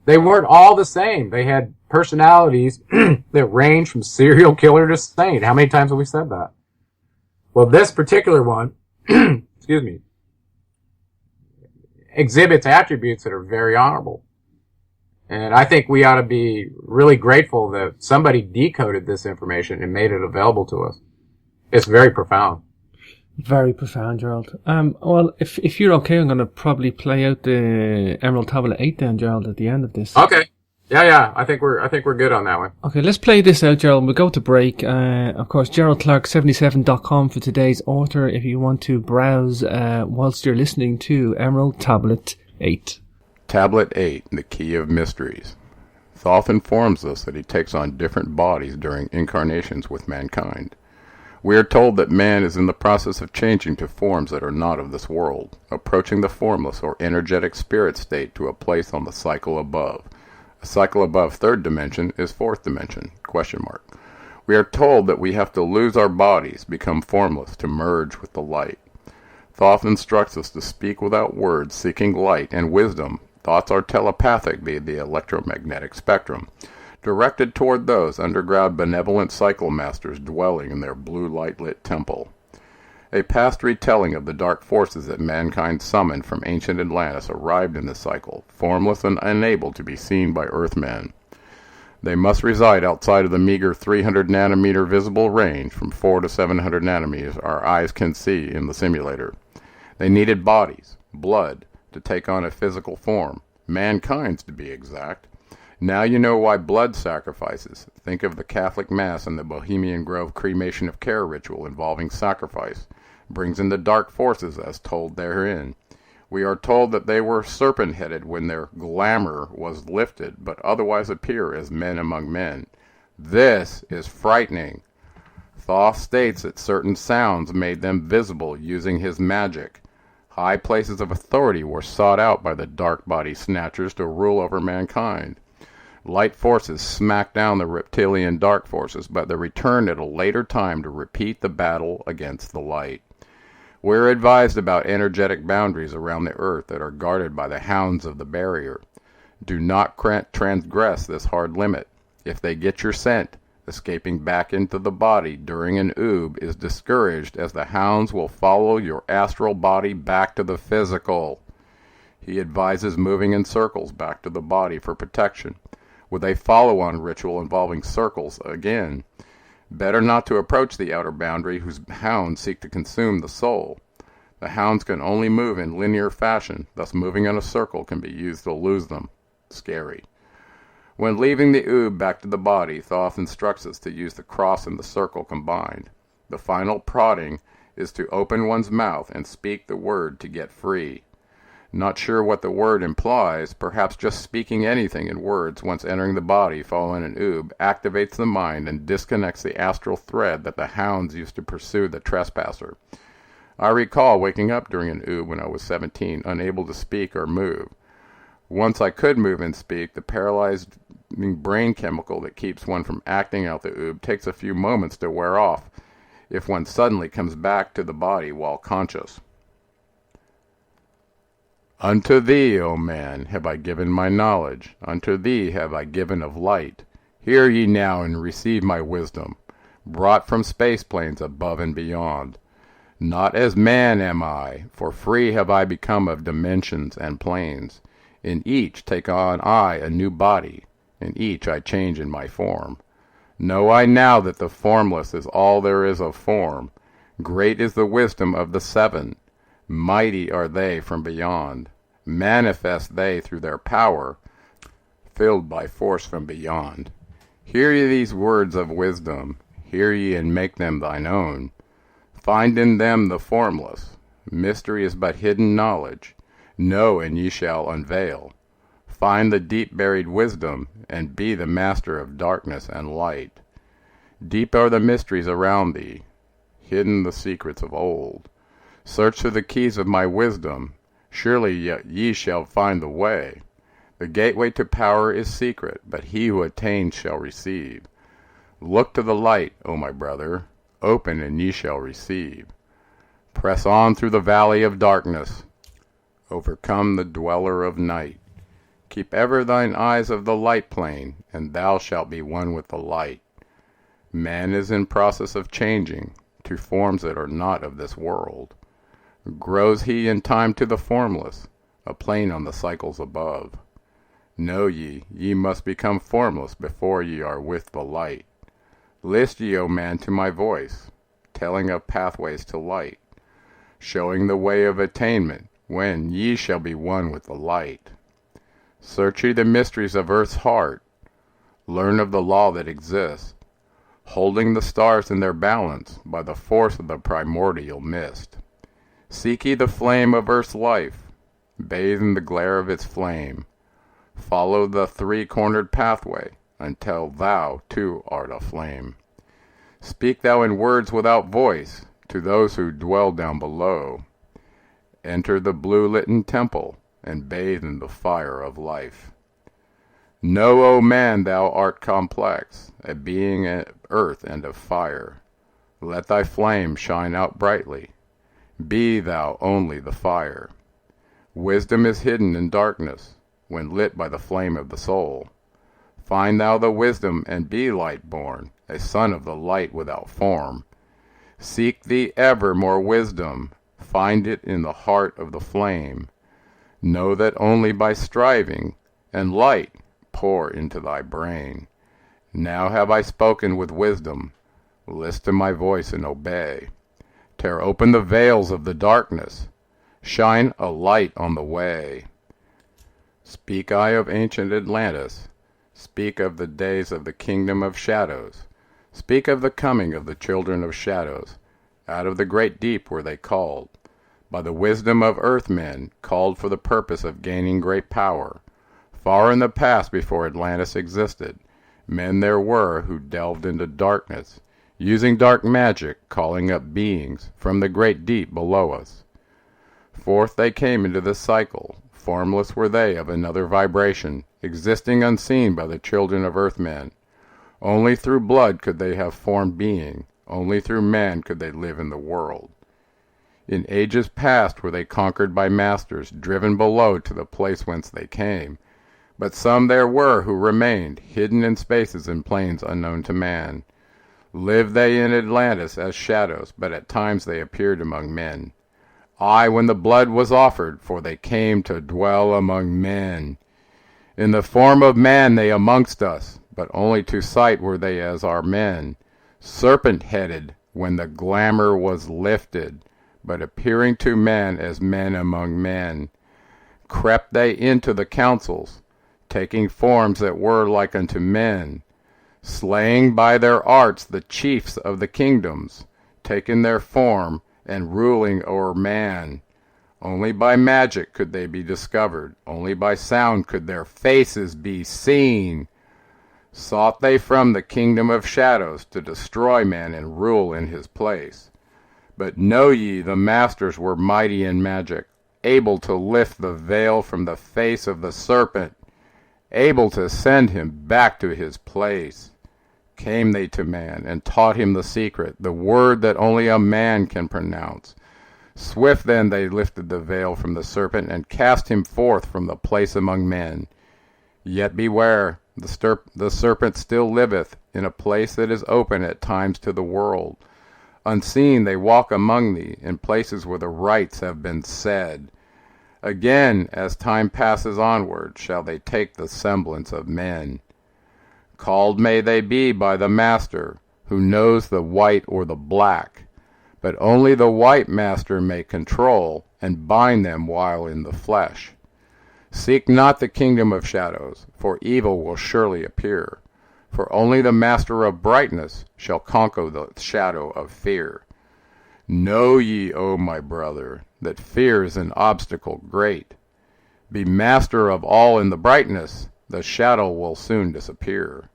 they weren't all the same. They had personalities that range from serial killer to saint. How many times have we said that? Well, this particular one, excuse me, exhibits attributes that are very honorable. And I think we ought to be really grateful that somebody decoded this information and made it available to us. It's very profound.
Very profound, Gerald. Well, if you're okay, I'm going to probably play out the Emerald Tablet 8 then, Gerald, at the end of this.
Okay. Yeah. I think we're good on that one.
Okay, let's play this out, Gerald. We'll go to break. Of course, GeraldClark77.com for today's author if you want to browse whilst you're listening to Emerald Tablet 8.
Tablet 8, the Key of Mysteries. Thoth informs us that he takes on different bodies during incarnations with mankind. We are told that man is in the process of changing to forms that are not of this world, approaching the formless or energetic spirit state to a place on the cycle above. A cycle above third dimension is fourth dimension, ? We are told that we have to lose our bodies, become formless, to merge with the light. Thoth instructs us to speak without words, seeking light and wisdom. Thoughts are telepathic via the electromagnetic spectrum, directed toward those underground benevolent cycle masters dwelling in their blue light-lit temple. A past retelling of the dark forces that mankind summoned from ancient Atlantis arrived in the cycle, formless and unable to be seen by Earthmen. They must reside outside of the meager 300 nanometer visible range from 4 to 700 nanometers our eyes can see in the simulator. They needed bodies, blood, to take on a physical form, mankind's to be exact. Now you know why blood sacrifices. Think of the Catholic Mass and the Bohemian Grove cremation of care ritual involving sacrifice. Brings in the dark forces as told therein. We are told that they were serpent-headed when their glamour was lifted, but otherwise appear as men among men. This is frightening. Thoth states that certain sounds made them visible using his magic. High places of authority were sought out by the dark body snatchers to rule over mankind. Light forces smacked down the reptilian dark forces, but they returned at a later time to repeat the battle against the light. We're advised about energetic boundaries around the earth that are guarded by the hounds of the barrier. Do not transgress this hard limit. If they get your scent, escaping back into the body during an oob is discouraged, as the hounds will follow your astral body back to the physical. He advises moving in circles back to the body for protection, with a follow-on ritual involving circles again. Better not to approach the outer boundary, whose hounds seek to consume the soul. The hounds can only move in linear fashion, thus moving in a circle can be used to lose them. Scary. When leaving the oob back to the body, Thoth instructs us to use the cross and the circle combined. The final prodding is to open one's mouth and speak the word to get free. Not sure what the word implies, perhaps just speaking anything in words once entering the body following an oob activates the mind and disconnects the astral thread that the hounds used to pursue the trespasser. I recall waking up during an oob when I was 17, unable to speak or move. Once I could move and speak, the paralyzed brain chemical that keeps one from acting out the oob takes a few moments to wear off if one suddenly comes back to the body while conscious. Unto thee, O man, have I given my knowledge. Unto thee have I given of light. Hear ye now and receive my wisdom, brought from space planes above and beyond. Not as man am I, for free have I become of dimensions and planes. In each take on I a new body, in each I change in my form. Know I now that the formless is all there is of form. Great is the wisdom of the seven. Mighty are they from beyond. Manifest they through their power, filled by force from beyond. Hear ye these words of wisdom, hear ye and make them thine own. Find in them the formless. Mystery is but hidden knowledge. Know and ye shall unveil. Find the deep-buried wisdom, and be the master of darkness and light. Deep are the mysteries around thee, hidden the secrets of old. Search for the keys of my wisdom, surely ye shall find the way. The gateway to power is secret, but he who attains shall receive. Look to the light, O my brother, open and ye shall receive. Press on through the valley of darkness, overcome the dweller of night. Keep ever thine eyes of the light plane, and thou shalt be one with the light. Man is in process of changing to forms that are not of this world. Grows he in time to the formless, a plane on the cycles above. Know ye, ye must become formless before ye are with the light. List ye, O man, to my voice, telling of pathways to light, showing the way of attainment, when ye shall be one with the light. Search ye the mysteries of earth's heart, learn of the law that exists, holding the stars in their balance by the force of the primordial mist. Seek ye the flame of earth's life, bathe in the glare of its flame. Follow the three-cornered pathway, until thou too art aflame. Speak thou in words without voice to those who dwell down below. Enter the blue-litten temple, and bathe in the fire of life. Know, O man, thou art complex, a being of earth and of fire. Let thy flame shine out brightly. Be thou only the fire. Wisdom is hidden in darkness, when lit by the flame of the soul. Find thou the wisdom, and be light-born, a son of the light without form. Seek thee ever more wisdom, find it in the heart of the flame. Know that only by striving, and light pour into thy brain. Now have I spoken with wisdom, list to my voice and obey. Tear open the veils of the darkness, shine a light on the way. Speak I of ancient Atlantis, speak of the days of the kingdom of shadows, speak of the coming of the children of shadows. Out of the great deep were they called, by the wisdom of earthmen, called for the purpose of gaining great power. Far in the past, before Atlantis existed, Men there were who delved into darkness, using dark magic, calling up beings from the great deep below us. Forth they came into the cycle. Formless were they of another vibration, existing unseen by the children of earthmen. Only through blood could they have formed being. Only through man could they live in the world. In ages past were they conquered by masters, driven below to the place whence they came. But some there were who remained, hidden in spaces and planes unknown to man. Lived they in Atlantis as shadows, but at times they appeared among men. Aye, when the blood was offered, for they came to dwell among men. In the form of man they amongst us, but only to sight were they as our men. Serpent-headed, when the glamour was lifted, but appearing to man as men among men. Crept they into the councils, taking forms that were like unto men, slaying by their arts the chiefs of the kingdoms, taking their form, and ruling o'er man. Only by magic could they be discovered, only by sound could their faces be seen. Sought they from the kingdom of shadows to destroy man and rule in his place. But know ye, the masters were mighty in magic, able to lift the veil from the face of the serpent, able to send him back to his place. Came they to man, and taught him the secret, the word that only a man can pronounce. Swift then they lifted the veil from the serpent, and cast him forth from the place among men. Yet beware, the serpent still liveth in a place that is open at times to the world. Unseen they walk among thee, in places where the rites have been said. Again, as time passes onward, shall they take the semblance of men. Called may they be by the Master, who knows the white or the black, but only the white Master may control and bind them while in the flesh. Seek not the kingdom of shadows, for evil will surely appear, for only the Master of brightness shall conquer the shadow of fear. Know ye, O my brother, that fear is an obstacle great. Be master of all in the brightness, the shadow will soon disappear.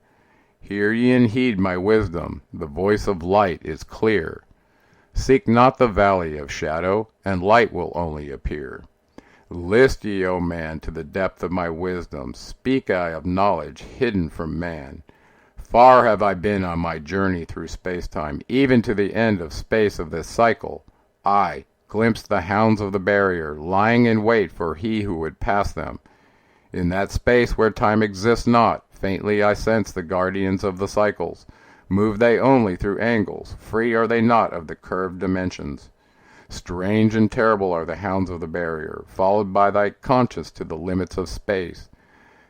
Hear ye and heed my wisdom, the voice of light is clear. Seek not the valley of shadow, and light will only appear. List ye, O man, to the depth of my wisdom, speak I of knowledge hidden from man. Far have I been on my journey through space-time, even to the end of space of this cycle. I glimpsed the hounds of the barrier, lying in wait for he who would pass them. In that space where time exists not, faintly I sense the guardians of the cycles. Move they only through angles, free are they not of the curved dimensions. Strange and terrible are the hounds of the barrier, followed by thy conscience to the limits of space.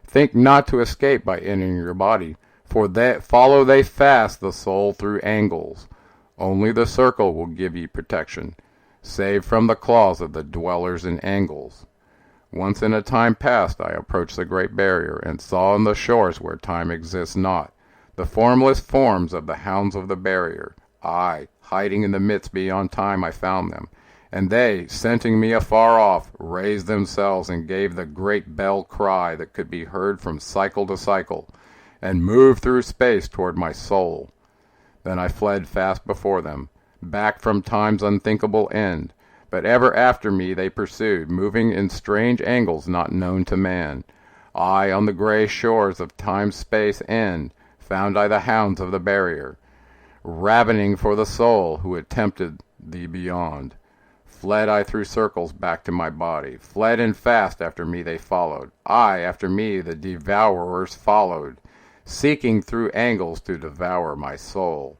Think not to escape by entering your body, for follow they fast the soul through angles. Only the circle will give ye protection, save from the claws of the dwellers in angles. Once in a time past I approached the great barrier, and saw on the shores where time exists not, the formless forms of the hounds of the barrier. I, hiding in the midst beyond time, I found them, and they, scenting me afar off, raised themselves and gave the great bell cry that could be heard from cycle to cycle, and moved through space toward my soul. Then I fled fast before them, back from time's unthinkable end, but ever after me they pursued, moving in strange angles not known to man. I, on the gray shores of time's space end, found I the hounds of the barrier, ravening for the soul who had tempted thee beyond. Fled I through circles back to my body, fled and fast after me they followed. I, after me the devourers followed, seeking through angles to devour my soul.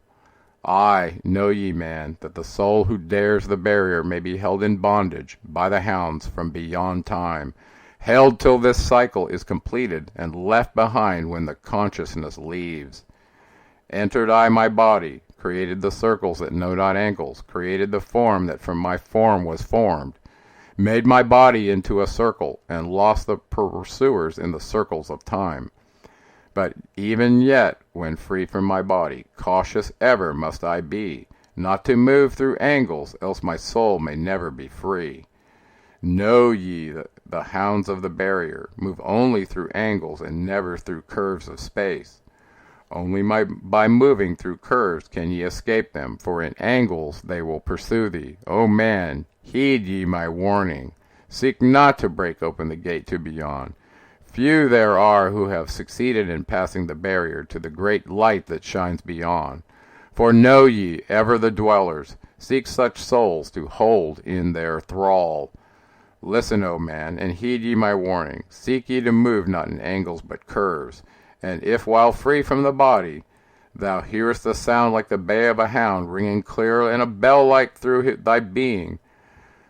I, know ye, man, that the soul who dares the barrier may be held in bondage by the hounds from beyond time, held till this cycle is completed and left behind when the consciousness leaves. Entered I my body, created the circles that know not angles, created the form that from my form was formed, made my body into a circle, and lost the pursuers in the circles of time. But even yet, when free from my body, cautious ever must I be, not to move through angles, else my soul may never be free. Know ye that the hounds of the barrier move only through angles and never through curves of space. Only by moving through curves can ye escape them, for in angles they will pursue thee. O man, heed ye my warning. Seek not to break open the gate to beyond. Few there are who have succeeded in passing the barrier to the great light that shines beyond. For know ye, ever the dwellers seek such souls to hold in their thrall. Listen, O man, and heed ye my warning. Seek ye to move not in angles but curves. And if while free from the body thou hearest a sound like the bay of a hound ringing clear and a bell like through thy being,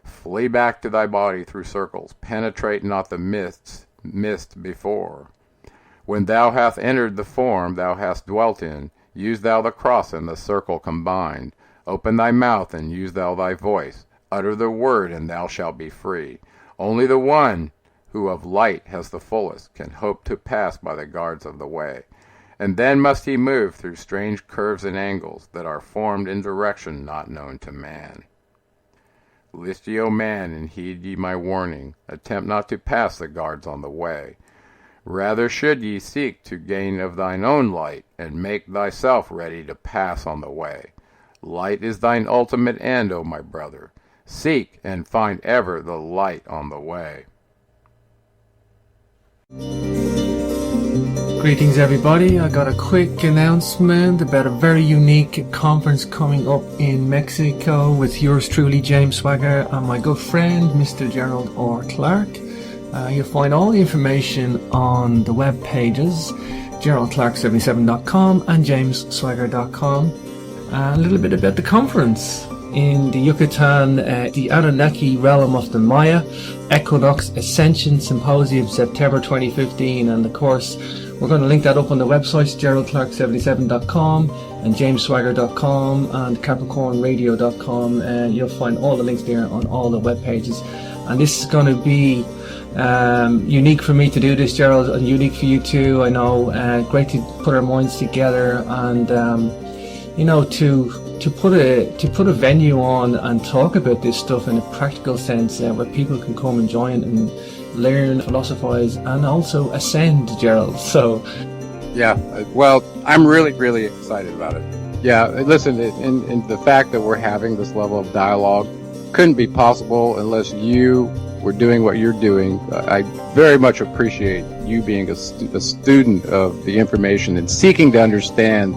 flee back to thy body through circles. Penetrate not the mist before. When thou hast entered the form thou hast dwelt in, use thou the cross and the circle combined. Open thy mouth and use thou thy voice. Utter the word and thou shalt be free. Only the one who of light has the fullest can hope to pass by the guards of the way. And then must he move through strange curves and angles that are formed in direction not known to man. List ye, O man, and heed ye my warning. Attempt not to pass the guards on the way. Rather should ye seek to gain of thine own light, and make thyself ready to pass on the way. Light is thine ultimate end, O my brother. Seek and find ever the light on the way.
Greetings everybody, I got a quick announcement about a very unique conference coming up in Mexico with yours truly, James Swagger, and my good friend Mr. Gerald R. Clark. You'll find all the information on the web pages geraldclark77.com and jamesswagger.com. A little bit about the conference. In the Yucatan, the Anunnaki realm of the Maya, Equinox Ascension Symposium, September 2015, and of course we're going to link that up on the websites geraldclark77.com and jamesswagger.com and capricornradio.com. You'll find all the links there on all the web pages, and this is going to be unique for me to do this, Gerald, and unique for you too. I know, great to put our minds together and to put a venue on and talk about this stuff in a practical sense, where people can come and join and learn, philosophize, and also ascend, Gerald. So
yeah, well, I'm really excited about it. Yeah, listen, in the fact that we're having this level of dialogue couldn't be possible unless you were doing what you're doing. I very much appreciate you being a student of the information and seeking to understand.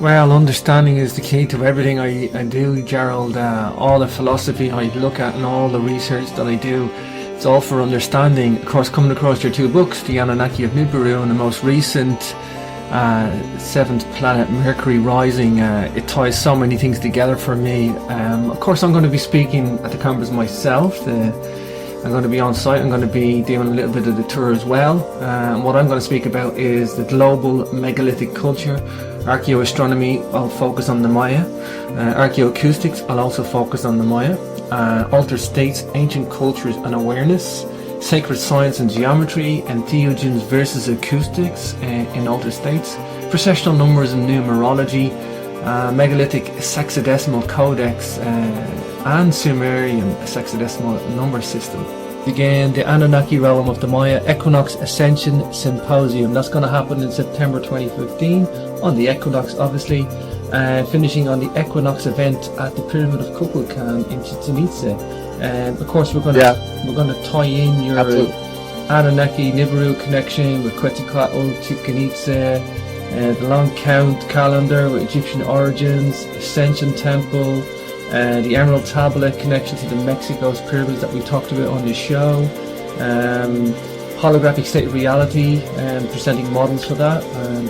Well, understanding is the key to everything I do, Gerald. All the philosophy I look at and all the research that I do, it's all for understanding. Of course, coming across your two books, The Anunnaki of Nibiru and the most recent, Seventh Planet Mercury Rising, it ties so many things together for me. Of course, I'm going to be speaking at the conference myself. I'm going to be on site. I'm going to be doing a little bit of the tour as well. What I'm going to speak about is the global megalithic culture. Archaeoastronomy, I'll focus on the Maya. Archaeoacoustics, I'll also focus on the Maya. Altered states, ancient cultures and awareness. Sacred science and geometry. Entheogens versus acoustics in altered states. Processional numbers and numerology. Megalithic sexagesimal codex and Sumerian sexagesimal number system. Again, the Anunnaki realm of the Maya Equinox Ascension Symposium. That's going to happen in September 2015 on the equinox, obviously, finishing on the equinox event at the Pyramid of Kukulkan in Chichen Itza. And of course, we're going to tie in your Anunnaki Nibiru connection with Quetzalcoatl, Chichen Itza, the long count calendar with Egyptian origins, Ascension Temple, the Emerald Tablet connection to the Mexico's pyramids that we talked about on this show, holographic state of reality, presenting models for that,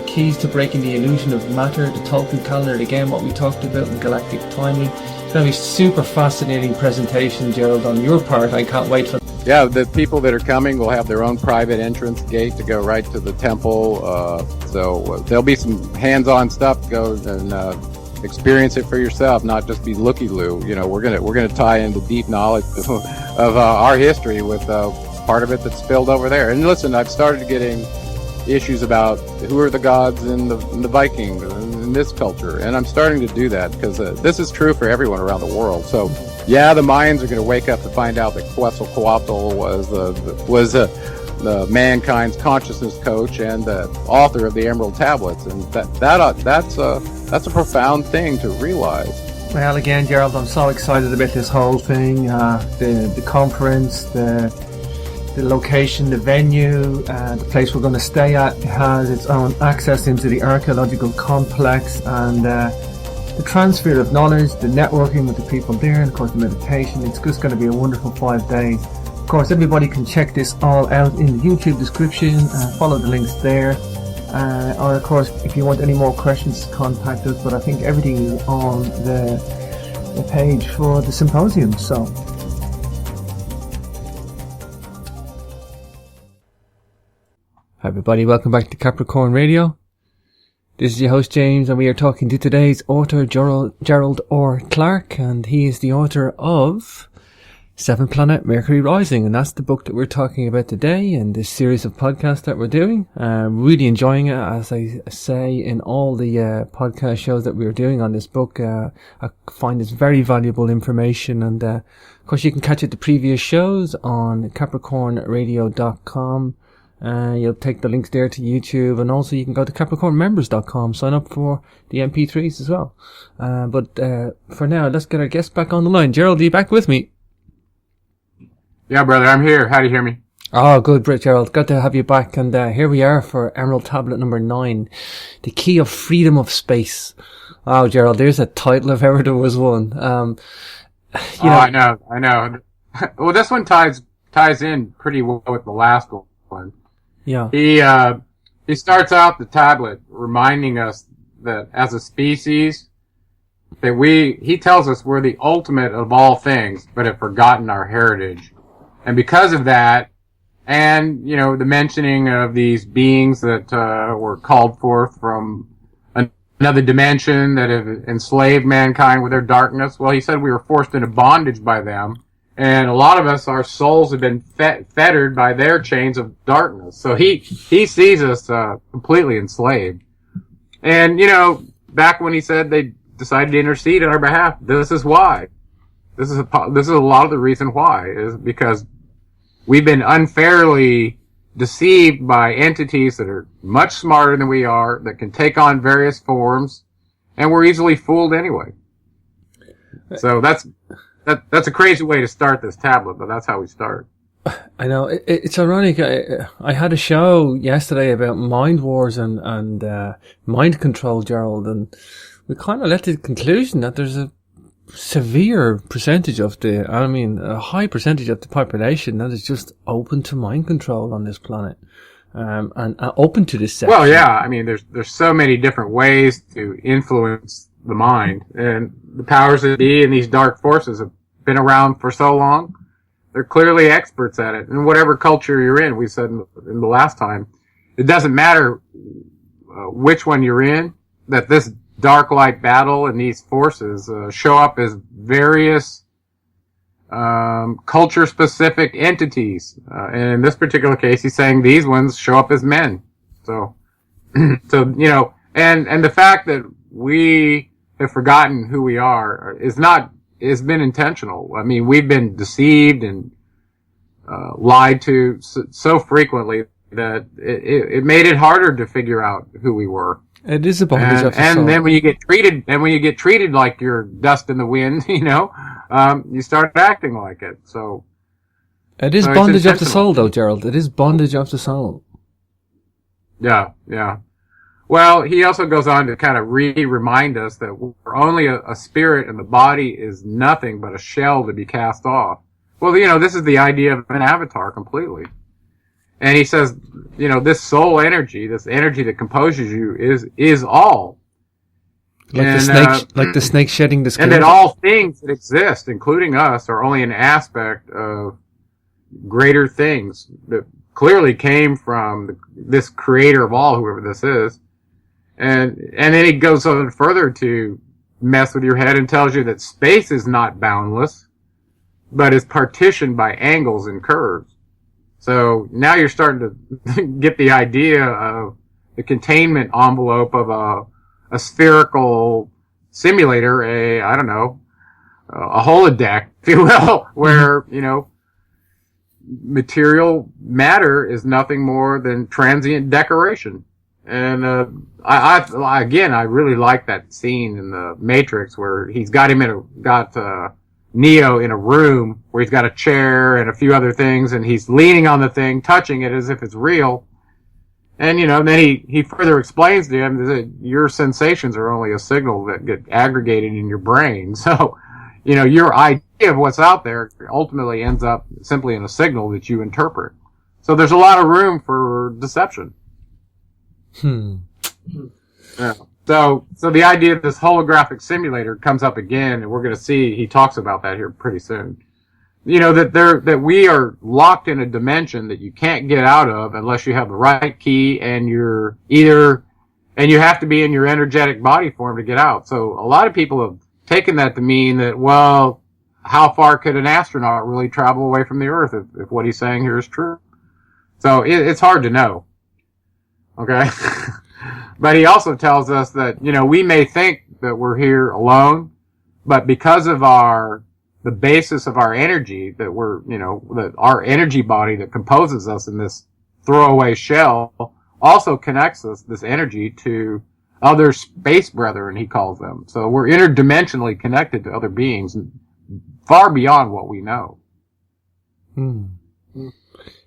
keys to breaking the illusion of matter, the Tolkien calendar, again what we talked about in galactic timing. It's going to be a super fascinating presentation, Gerald, on your part. I can't wait for.
Yeah, the people that are coming will have their own private entrance gate to go right to the temple. So there'll be some hands-on stuff. Go and experience it for yourself, not just be looky-loo. You know, we're gonna tie in the deep knowledge of our history with part of it that's spilled over there. And listen, I've started getting issues about who are the gods in the Viking in this culture, and I'm starting to do that because this is true for everyone around the world. So yeah, the Mayans are going to wake up to find out that Quetzalcoatl the mankind's consciousness coach and the author of the Emerald Tablets, and that's a profound thing to realize.
Well, again, Gerald, I'm so excited about this whole thing. The conference, the location, the venue, the place we're going to stay at has its own access into the archaeological complex, and the transfer of knowledge, the networking with the people there, and of course the meditation. It's just going to be a wonderful 5 days. Of course, everybody can check this all out in the YouTube description. Follow the links there. Or of course, if you want any more questions, contact us. But I think everything is on the page for the symposium. So, hi everybody, welcome back to Capricorn Radio. This is your host James, and we are talking to today's author Gerald R. Clark, and he is the author of Planet Mercury Rising, and that's the book that we're talking about today in this series of podcasts that we're doing. Really enjoying it, as I say in all the podcast shows that we're doing on this book. I find it's very valuable information, and of course you can catch it the previous shows on CapricornRadio.com. You'll take the links there to YouTube, and also you can go to CapricornMembers.com, sign up for the MP3s as well. But for now, let's get our guest back on the line. Gerald, are you back with me?
Yeah, brother, I'm here. How do you hear me?
Oh, good, Gerald. Good to have you back. And here we are for Emerald Tablet number 9, the key of freedom of space. Oh, Gerald, there's a title if ever there was one.
I know. Well, this one ties in pretty well with the last one.
Yeah.
He starts out the tablet reminding us that as a species, that he tells us we're the ultimate of all things, but have forgotten our heritage. And because of that, and, the mentioning of these beings that were called forth from another dimension that have enslaved mankind with their darkness, well, he said we were forced into bondage by them. And a lot of us, our souls have been fettered by their chains of darkness. So he sees us completely enslaved. And, back when he said they decided to intercede on our behalf, this is why. This is a lot of the reason why, is because we've been unfairly deceived by entities that are much smarter than we are, that can take on various forms, and we're easily fooled anyway. So that's a crazy way to start this tablet, but that's how we start.
I know. It's ironic. I had a show yesterday about mind wars and mind control, Gerald, and we kind of led to the conclusion that there's a severe percentage of a high percentage of the population that is just open to mind control on this planet, and open to this section.
Well, yeah, I mean, there's so many different ways to influence the mind, and the powers that be and these dark forces have been around for so long. They're clearly experts at it. And whatever culture you're in, we said in the last time, it doesn't matter which one you're in, that this dark light battle and these forces show up as various culture-specific entities. And in this particular case, he's saying these ones show up as men. So, and the fact that we have forgotten who we are has been intentional. I mean, we've been deceived and lied to so frequently that it made it harder to figure out who we were.
It is a bondage of the soul.
And then when you get treated like you're dust in the wind, you start acting like it. So
it is bondage of the soul, though, Gerald. It is bondage of the soul.
Yeah. Well, he also goes on to kind of remind us that we're only a spirit, and the body is nothing but a shell to be cast off. Well, this is the idea of an avatar completely. And he says, this soul energy, this energy that composes you is all.
Like the snake shedding the skin.
And that all things that exist, including us, are only an aspect of greater things that clearly came from this creator of all, whoever this is. And then he goes on further to mess with your head and tells you that space is not boundless, but is partitioned by angles and curves. So now you're starting to get the idea of the containment envelope of a spherical simulator, a holodeck, if you will, where, material matter is nothing more than transient decoration. And I really like that scene in the Matrix where he's got Neo in a room where he's got a chair and a few other things, and he's leaning on the thing, touching it as if it's real. And, then he further explains to him that your sensations are only a signal that get aggregated in your brain. So, your idea of what's out there ultimately ends up simply in a signal that you interpret. So there's a lot of room for deception. Yeah. So the idea of this holographic simulator comes up again, and we're going to see, he talks about that here pretty soon. That we are locked in a dimension that you can't get out of unless you have the right key, and you have to be in your energetic body form to get out. So a lot of people have taken that to mean that, well, how far could an astronaut really travel away from the Earth if what he's saying here is true? So it's hard to know. Okay? But he also tells us that, we may think that we're here alone, but because of the basis of our energy, that that our energy body that composes us in this throwaway shell also connects this energy to other space brethren, he calls them. So we're interdimensionally connected to other beings far beyond what we know.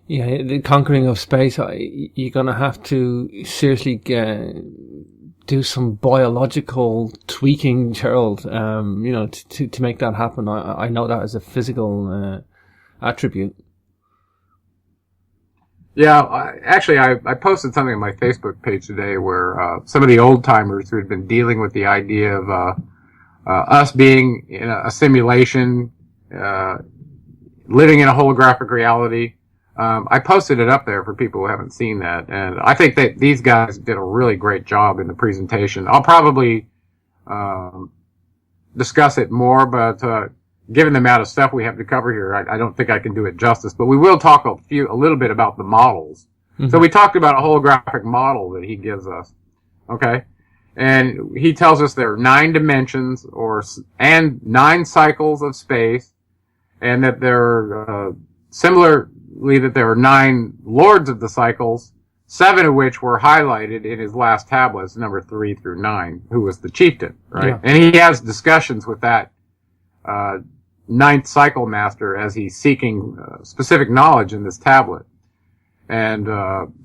Yeah, the conquering of space, you're going to have to seriously do some biological tweaking, Gerald, to make that happen. I know that as a physical attribute. Yeah,
I posted something on my Facebook page today where some of the old timers who had been dealing with the idea of us being in a simulation, living in a holographic reality. I posted it up there for people who haven't seen that, and I think that these guys did a really great job in the presentation. I'll probably discuss it more, but given the amount of stuff we have to cover here, I don't think I can do it justice. But we will talk a little bit about the models. Mm-hmm. So we talked about a holographic model that he gives us, okay? And he tells us there are 9 dimensions and 9 cycles of space, and that there are that there are 9 lords of the cycles, 7 of which were highlighted in his last tablets, number 3 through 9, who was the chieftain, right? Yeah. And he has discussions with that 9th cycle master as he's seeking specific knowledge in this tablet. And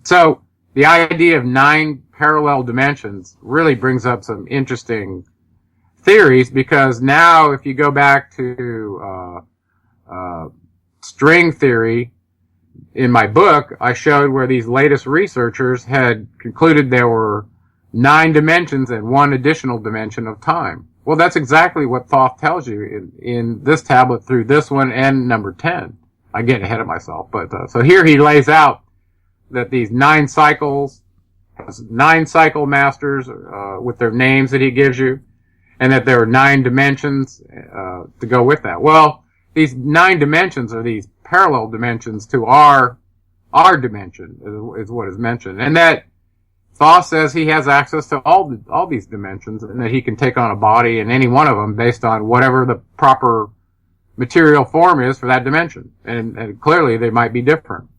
so the idea of 9 parallel dimensions really brings up some interesting theories, because now if you go back to string theory, in my book, I showed where these latest researchers had concluded there were 9 dimensions and 1 additional dimension of time. Well, that's exactly what Thoth tells you in this tablet through this one and number 10. I get ahead of myself, but so here he lays out that these 9 cycles, 9 cycle masters with their names that he gives you, and that there are 9 dimensions to go with that. Well, these 9 dimensions are these parallel dimensions to our dimension is what is mentioned, and that Thoth says he has access to all these dimensions, and that he can take on a body in any one of them based on whatever the proper material form is for that dimension, and clearly they might be different.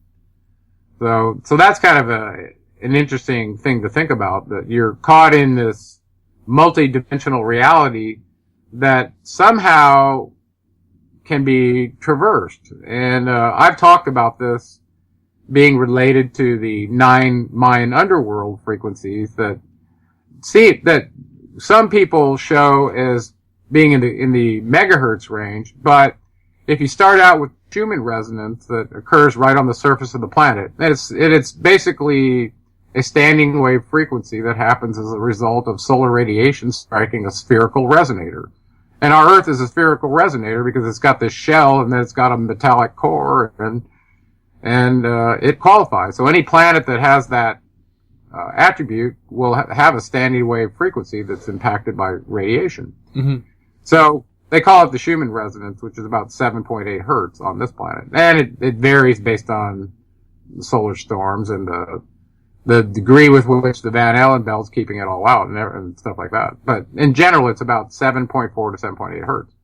So that's kind of an interesting thing to think about, that you're caught in this multi-dimensional reality that somehow can be traversed. And I've talked about this being related to the 9 Mayan underworld frequencies that some people show as being in the megahertz range, but if you start out with Schumann resonance that occurs right on the surface of the planet, it's basically a standing wave frequency that happens as a result of solar radiation striking a spherical resonator. And our Earth is a spherical resonator because it's got this shell and then it's got a metallic core, and it qualifies. So any planet that has that attribute will have a standing wave frequency that's impacted by radiation. Mm-hmm. So they call it the Schumann resonance, which is about 7.8 hertz on this planet. And it varies based on the solar storms and the degree with which the Van Allen belt's keeping it all out and stuff like that. But in general, it's about 7.4 to 7.8 hertz.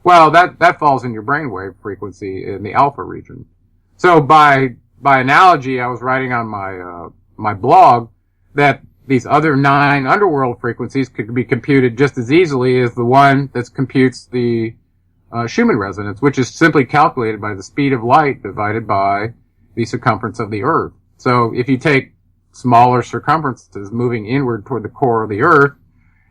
Well, that falls in your brainwave frequency in the alpha region. So by analogy, I was writing on my blog that these other 9 underworld frequencies could be computed just as easily as the one that computes the Schumann resonance, which is simply calculated by the speed of light divided by the circumference of the Earth. So if you take smaller circumferences moving inward toward the core of the Earth,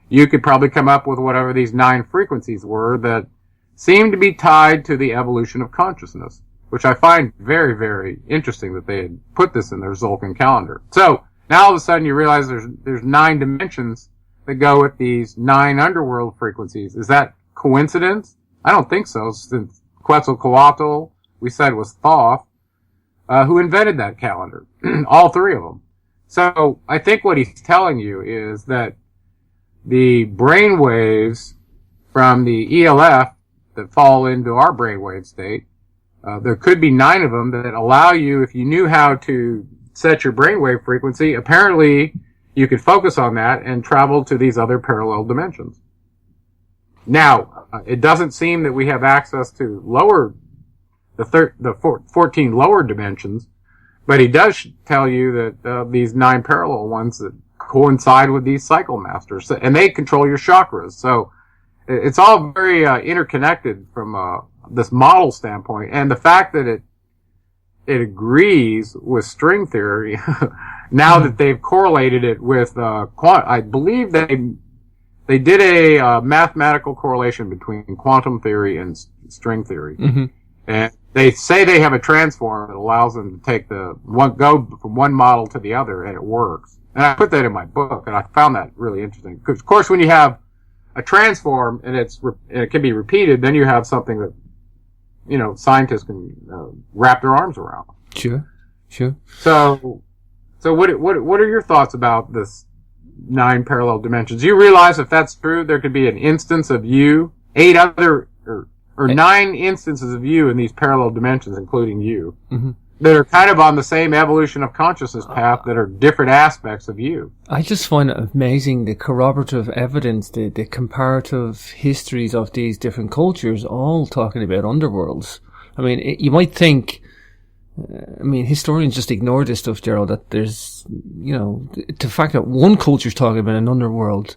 you could probably come up with whatever these 9 frequencies were that seem to be tied to the evolution of consciousness, which I find very, very interesting that they had put this in their Zolkin calendar. So now all of a sudden you realize there's 9 dimensions that go with these 9 underworld frequencies. Is that coincidence? I don't think so, since Quetzalcoatl, we said, was Thoth, who invented that calendar. All 3 of them. So I think what he's telling you is that the brain waves from the ELF that fall into our brainwave state, there could be 9 of them that allow you, if you knew how to set your brainwave frequency, apparently you could focus on that and travel to these other parallel dimensions. Now, it doesn't seem that we have access to the 14 lower dimensions, but he does tell you that these 9 parallel ones that coincide with these cycle masters, and they control your chakras. So it's all very interconnected from this model standpoint, and the fact that it agrees with string theory now that they've correlated it with I believe they did a mathematical correlation between quantum theory and string theory. Mm-hmm. And they say they have a transform that allows them to take go from one model to the other, and it works. And I put that in my book, and I found that really interesting. Because, of course, when you have a transform and it can be repeated, then you have something that, scientists can wrap their arms around.
Sure.
So what are your thoughts about this 9 parallel dimensions? Do you realize if that's true, there could be an instance of you, 8 other or 9 instances of you in these parallel dimensions, including you, mm-hmm. that are kind of on the same evolution of consciousness path that are different aspects of you.
I just find it amazing, the corroborative evidence, the comparative histories of these different cultures, all talking about underworlds. I mean, you might think, historians just ignore this stuff, Gerald, that there's, the fact that one culture's talking about an underworld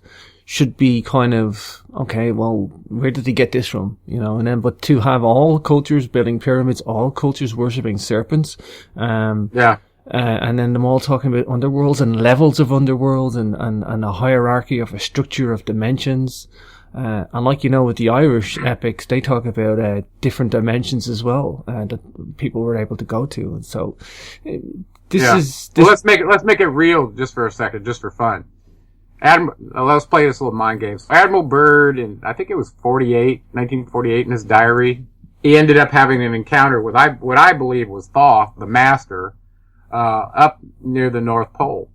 should be kind of, okay, well, where did they get this from? But to have all cultures building pyramids, all cultures worshipping serpents, and then them all talking about underworlds and levels of underworlds and a hierarchy of a structure of dimensions. And like, with the Irish epics, they talk about different dimensions as well, that people were able to go to. And so this.
Well, let's make it real just for a second, just for fun. Let's play this little mind game. So Admiral Byrd, I think it was 1948, in his diary, he ended up having an encounter with what I believe was Thoth, the master, up near the North Pole,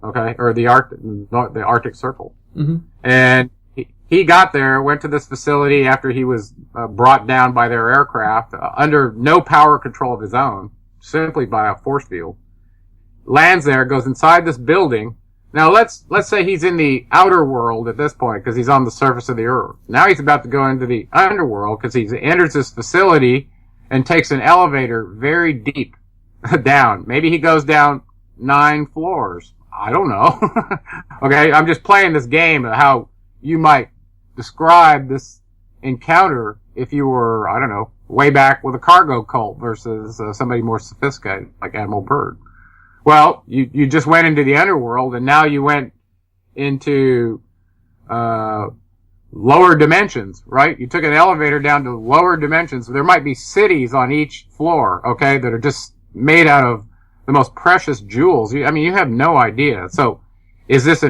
okay, or the Arctic Circle. Mm-hmm. And he got there, went to this facility after he was brought down by their aircraft under no power control of his own, simply by a force field. Lands there, goes inside this building. Now let's say he's in the outer world at this point because he's on the surface of the Earth. Now he's about to go into the underworld because he enters this facility and takes an elevator very deep down. Maybe he goes down 9 floors. I don't know. Okay, I'm just playing this game of how you might describe this encounter if you were, I don't know, way back with a cargo cult versus somebody more sophisticated like Admiral Byrd. Well, you just went into the underworld, and now you went into lower dimensions, right? You took an elevator down to lower dimensions. There might be cities on each floor, okay, that are just made out of the most precious jewels. You have no idea. So, is this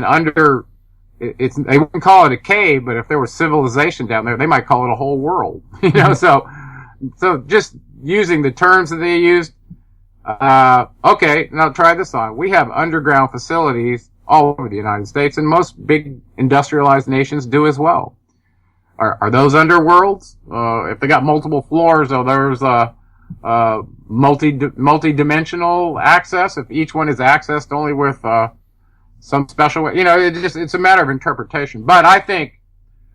they wouldn't call it a cave, but if there was civilization down there, they might call it a whole world. So just using the terms that they used. Okay, now try this on. We have underground facilities all over the United States, and most big industrialized nations do as well. Are those underworlds? If they got multiple floors, there's multi-dimensional access. If each one is accessed only with some special way, it's a matter of interpretation. But I think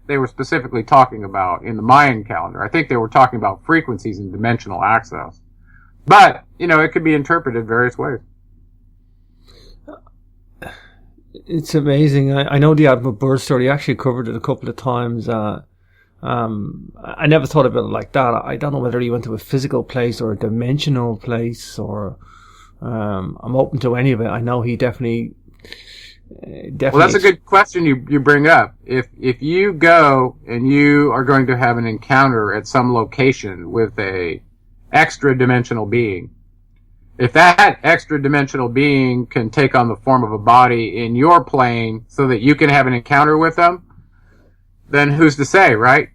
they were specifically talking about in the Mayan calendar. I think they were talking about frequencies and dimensional access. But, it could be interpreted various ways.
It's amazing. I know the Admiral Byrd story. I actually covered it a couple of times. I never thought of it like that. I don't know whether he went to a physical place or a dimensional place, or I'm open to any of it. I know he definitely.
Well, that's a good question you bring up. If you go and you are going to have an encounter at some location with a extra dimensional being, if that extra dimensional being can take on the form of a body in your plane so that you can have an encounter with them, then who's to say, right?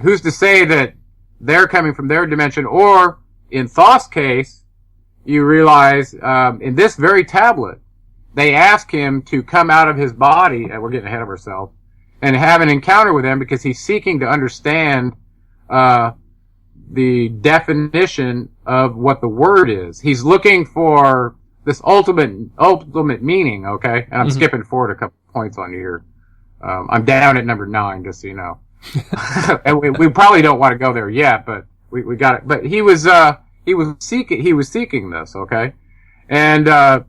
Who's to say that they're coming from their dimension? Or in Thoth's case, you realize in this very tablet, they ask him to come out of his body, and we're getting ahead of ourselves, and have an encounter with him because he's seeking to understand the definition of what the word is. He's looking for this ultimate meaning, okay? And I'm skipping forward a couple points on you here. I'm down at number 9, just so you know. And we probably don't want to go there yet, but we got it. But he was seeking this, okay? And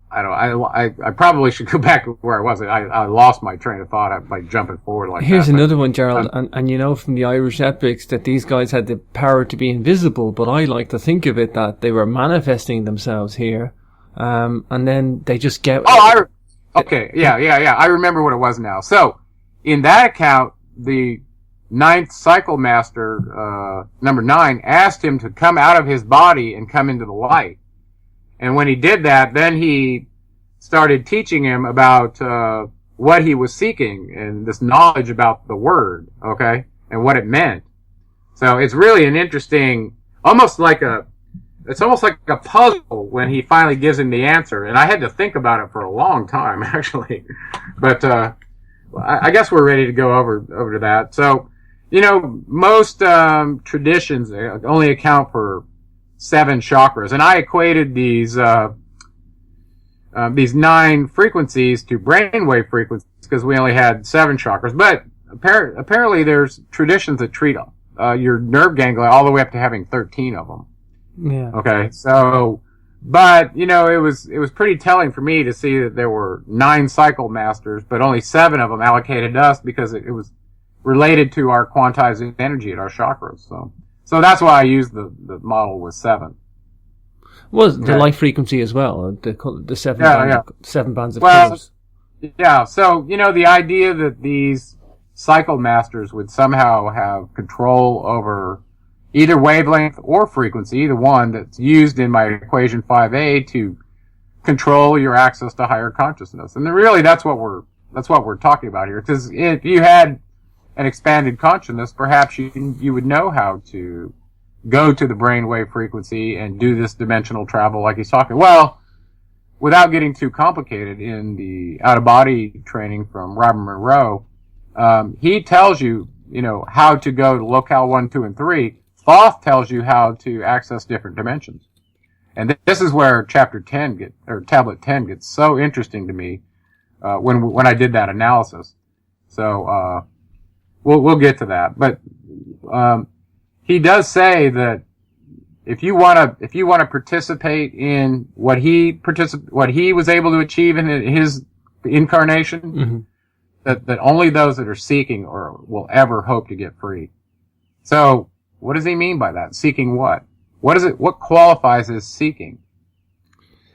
I probably should go back to where I was. I lost my train of thought by jumping forward like
Here's
that.
Another one, Gerald, and from the Irish epics that these guys had the power to be invisible, but I like to think of it that they were manifesting themselves here, and then they just get...
Okay, yeah. I remember what it was now. So, in that account, the 9th cycle master, number 9, asked him to come out of his body and come into the light. And when he did that, then he started teaching him about what he was seeking and this knowledge about the word, okay, and what it meant. So it's really an interesting, almost like a puzzle when he finally gives him the answer. And I had to think about it for a long time, actually. But I guess we're ready to go over to that. So, most traditions only account for 7 chakras, and I equated these 9 frequencies to brainwave frequencies because we only had 7 chakras. But apparently, there's traditions that treat your nerve ganglia all the way up to having 13 of them.
Yeah.
Okay. So, but it was pretty telling for me to see that there were 9 cycle masters, but only 7 of them allocated to us because it was related to our quantized energy at our chakras. So that's why I used the model with 7.
Well, the light frequency as well, the 7 bands of colors.
Yeah, so, the idea that these cycle masters would somehow have control over either wavelength or frequency, either one that's used in my equation 5A to control your access to higher consciousness. And really that's what we're talking about here. Because if you had an expanded consciousness, perhaps you would know how to go to the brainwave frequency and do this dimensional travel like he's talking. Well, without getting too complicated, in the out-of-body training from Robert Monroe, he tells you, how to go to locale 1, 2, and 3. Thoth tells you how to access different dimensions. And this is where tablet 10 gets so interesting to me, when I did that analysis. So, We'll get to that, but he does say that if you want to participate in what he was able to achieve in his incarnation, that only those that are seeking will ever hope to get free. So, what does he mean by that? Seeking what? What is it? What qualifies as seeking?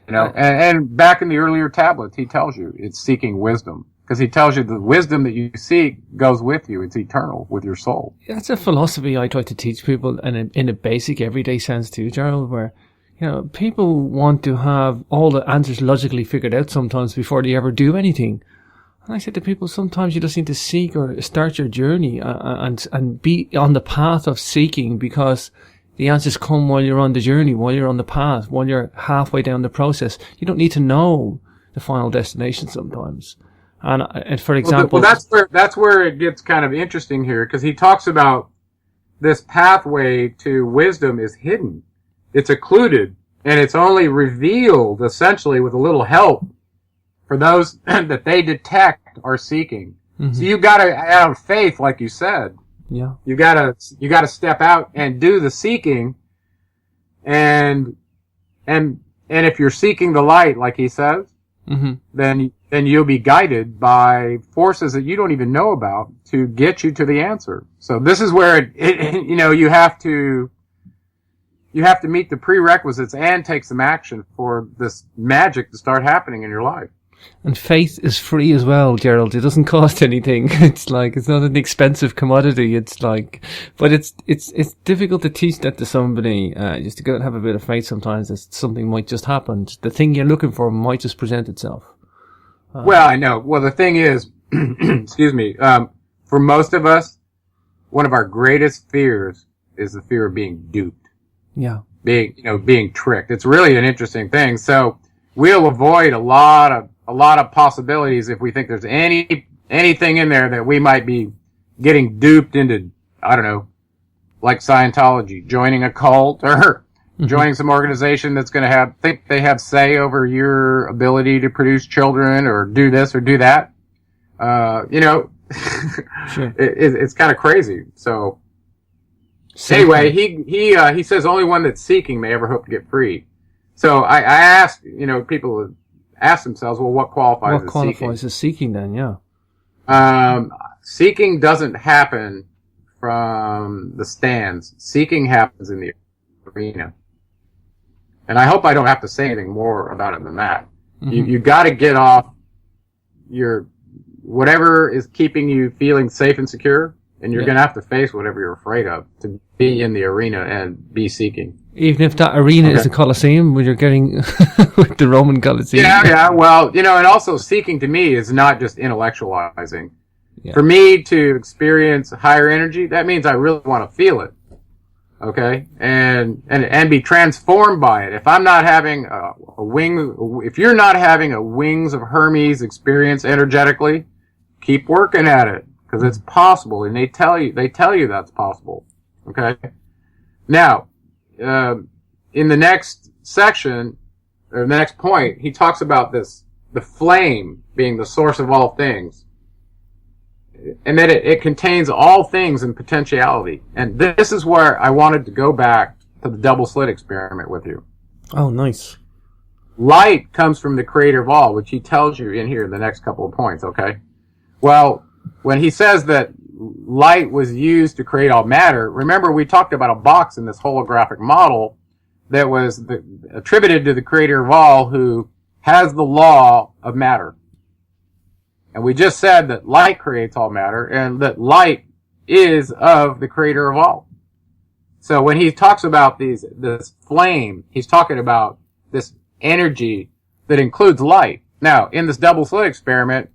And back in the earlier tablets, he tells you it's seeking wisdom. Because he tells you the wisdom that you seek goes with you. It's eternal with your soul.
That's a philosophy I try to teach people in a basic everyday sense too, Gerald, where, people want to have all the answers logically figured out sometimes before they ever do anything. And I said to people, sometimes you just need to seek or start your journey and be on the path of seeking, because the answers come while you're on the journey, while you're on the path, while you're halfway down the process. You don't need to know the final destination sometimes. And for example,
that's where it gets kind of interesting here, because he talks about this pathway to wisdom is hidden, it's occluded, and it's only revealed essentially with a little help for those that they detect are seeking. So you got to have faith, like you said.
Yeah.
You got to step out and do the seeking, And if you're seeking the light, like he says, then you'll be guided by forces that you don't even know about to get you to the answer. So this is where you have to meet the prerequisites and take some action for this magic to start happening in your life.
And faith is free as well, Gerald. It doesn't cost anything. It's not an expensive commodity. But it's difficult to teach that to somebody. Just to go and have a bit of faith sometimes that something might just happen. The thing you're looking for might just present itself.
Well, I know. Well, the thing is, excuse me, for most of us, one of our greatest fears is the fear of being duped.
Yeah.
Being tricked. It's really an interesting thing. So we'll avoid a lot of possibilities if we think there's anything in there that we might be getting duped into, I don't know, like Scientology, joining a cult or joining some organization that's going to think they have say over your ability to produce children or do this or do that. Sure. It's kind of crazy. So anyway, he says only one that's seeking may ever hope to get free. So I asked, people ask themselves, well, what qualifies
as seeking then, yeah.
Seeking doesn't happen from the stands. Seeking happens in the arena. And I hope I don't have to say anything more about it than that. You got to get off your whatever is keeping you feeling safe and secure, and you're going to have to face whatever you're afraid of to be in the arena and be seeking.
Even if that arena is a Colosseum, when you're getting with the Roman Colosseum.
Yeah. Well, and also seeking to me is not just intellectualizing.
Yeah.
For me to experience higher energy, that means I really want to feel it. Okay? And be transformed by it. If I'm not having if you're not having a wings of Hermes experience energetically, keep working at it. Because it's possible, and they tell you that's possible. Okay? Now, in the next section, or the next point, he talks about the flame being the source of all things. And that it contains all things in potentiality. And this is where I wanted to go back to the double slit experiment with you.
Oh, nice.
Light comes from the creator of all, which he tells you in here in the next couple of points, okay? Well, when he says that light was used to create all matter, remember we talked about a box in this holographic model that was attributed to the creator of all, who has the law of matter. And we just said that light creates all matter, and that light is of the creator of all. So when he talks about this flame, he's talking about this energy that includes light. Now, in this double slit experiment,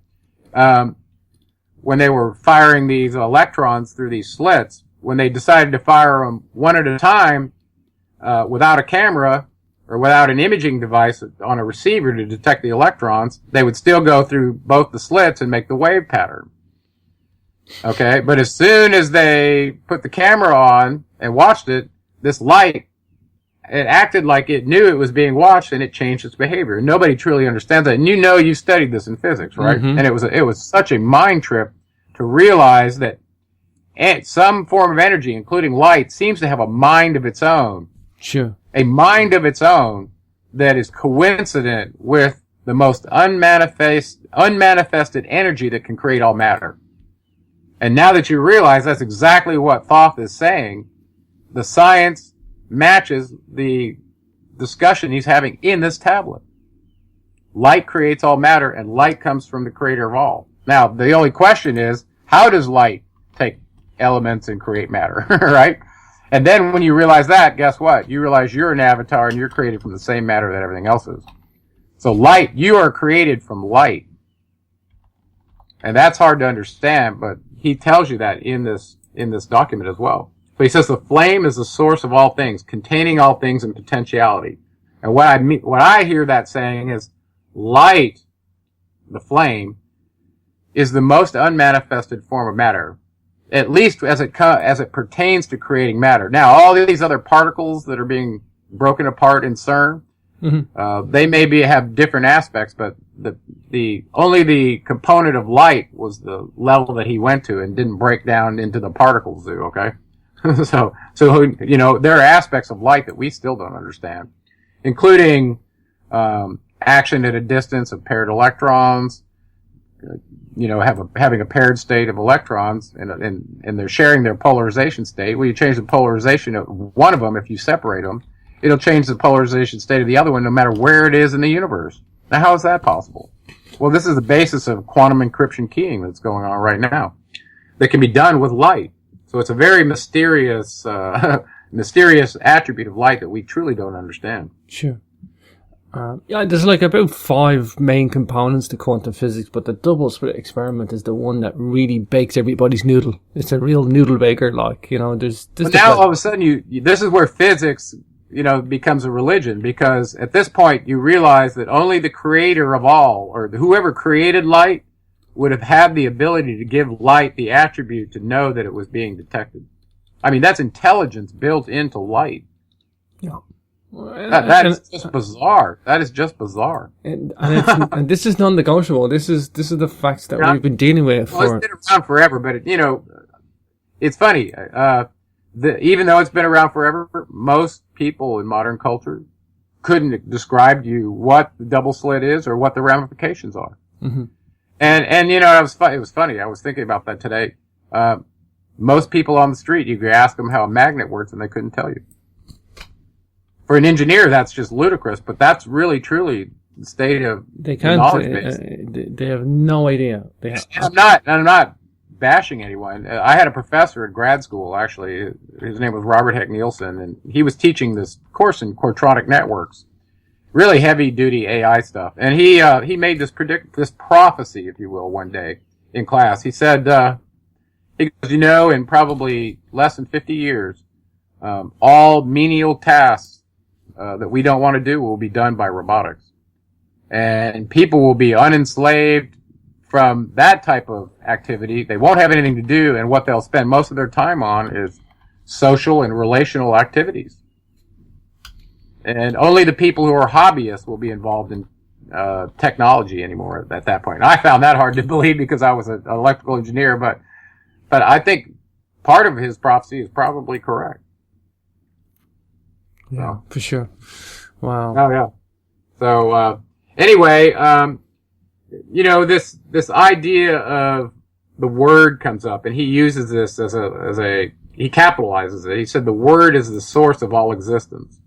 when they were firing these electrons through these slits, when they decided to fire them one at a time, without a camera or without an imaging device on a receiver to detect the electrons, they would still go through both the slits and make the wave pattern. Okay, but as soon as they put the camera on and watched it, this light, it acted like it knew it was being watched, and it changed its behavior. Nobody truly understands that. And you studied this in physics, right? And it was such a mind trip to realize that some form of energy, including light, seems to have a mind of its own.
Sure.
A mind of its own that is coincident with the most unmanifested energy that can create all matter. And now that you realize that's exactly what Thoth is saying, the science matches the discussion he's having in this tablet. Light creates all matter, and light comes from the creator of all. Now, the only question is, how does light take elements and create matter, right? And then when you realize that, guess what? You realize you're an avatar and you're created from the same matter that everything else is. So light, you are created from light. And that's hard to understand, but he tells you that in this document as well. So he says the flame is the source of all things, containing all things in potentiality. And what I hear that saying is light, the flame, is the most unmanifested form of matter, at least as it pertains to creating matter. Now, all these other particles that are being broken apart in CERN, they maybe have different aspects, but only the component of light was the level that he went to and didn't break down into the particle zoo, okay? so, there are aspects of light that we still don't understand, including, action at a distance of paired electrons, having a paired state of electrons, and they're sharing their polarization state. Well, you change the polarization of one of them if you separate them. It'll change the polarization state of the other one no matter where it is in the universe. Now, how is that possible? Well, this is the basis of quantum encryption keying that's going on right now. That can be done with light. So it's a very mysterious attribute of light that we truly don't understand.
Sure. There's like about 5 main components to quantum physics, but the double slit experiment is the one that really bakes everybody's noodle. It's a real noodle baker, there's
but now all of a sudden this is where physics, becomes a religion, because at this point you realize that only the creator of all, or whoever created light, would have had the ability to give light the attribute to know that it was being detected. I mean, that's intelligence built into light.
Yeah.
That is just bizarre. That is just bizarre.
And this is non-negotiable. This is the facts that we've been dealing with
for. It's been around forever, but it's funny. Even though it's been around forever, most people in modern culture couldn't describe to you what the double slit is or what the ramifications are.
Mm-hmm.
And it was funny. I was thinking about that today. Most people on the street, you could ask them how a magnet works, and they couldn't tell you. For an engineer, that's just ludicrous, but that's really, truly the state of
the knowledge base. They have no idea.
I'm not bashing anyone. I had a professor at grad school, actually. His name was Robert Heck Nielsen, and he was teaching this course in quadratic networks. Really heavy-duty AI stuff. And he made this prophecy, if you will, one day in class. He said, in probably less than 50 years, all menial tasks that we don't want to do will be done by robotics. And people will be unenslaved from that type of activity. They won't have anything to do, and what they'll spend most of their time on is social and relational activities. And only the people who are hobbyists will be involved in technology anymore at that point. And I found that hard to believe because I was an electrical engineer, but I think part of his prophecy is probably correct.
Yeah, for sure. Wow.
Oh, yeah. So, anyway, this idea of the word comes up, and he uses this he capitalizes it. He said the word is the source of all existence.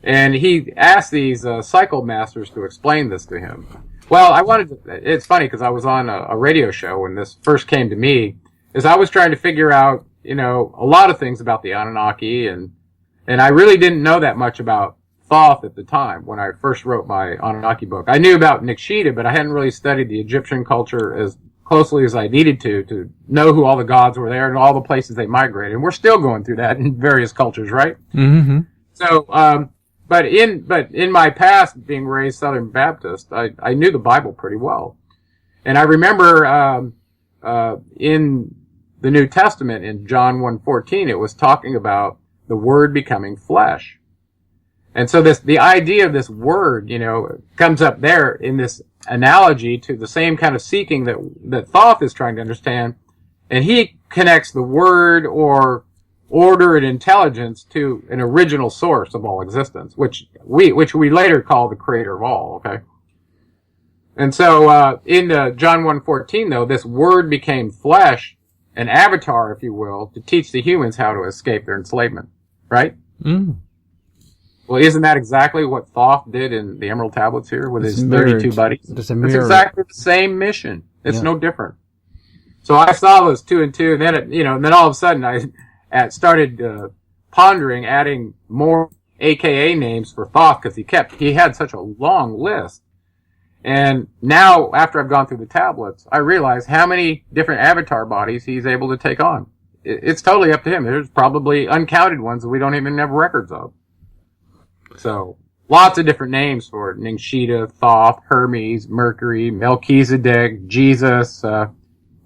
And he asked these cycle masters to explain this to him. Well, it's funny because I was on a radio show when this first came to me, is I was trying to figure out, a lot of things about the Anunnaki, and I really didn't know that much about Thoth at the time when I first wrote my Anunnaki book. I knew about Nikshita, but I hadn't really studied the Egyptian culture as closely as I needed to know who all the gods were there and all the places they migrated. And we're still going through that in various cultures, right?
Mm-hmm.
So, but in my past, being raised Southern Baptist, I knew the Bible pretty well. And I remember, in the New Testament, in John 1:14, it was talking about the Word becoming flesh. And so the idea of this Word, comes up there in this analogy to the same kind of seeking that Thoth is trying to understand. And he connects the Word or order and intelligence to an original source of all existence, which we later call the creator of all, okay? And so, in John 1:14, though, this Word became flesh, an avatar, if you will, to teach the humans how to escape their enslavement. Right?
Mm.
Well, isn't that exactly what Thoth did in the Emerald Tablets here with his 32 buddies?
It's
exactly the same mission. It's no different. So I saw those 2 and 2, and then all of a sudden I started pondering adding more AKA names for Thoth because he had such a long list. And now, after I've gone through the tablets, I realize how many different avatar bodies he's able to take on. It's totally up to him. There's probably uncounted ones that we don't even have records of. So, lots of different names for it. Ningshita, Thoth, Hermes, Mercury, Melchizedek, Jesus,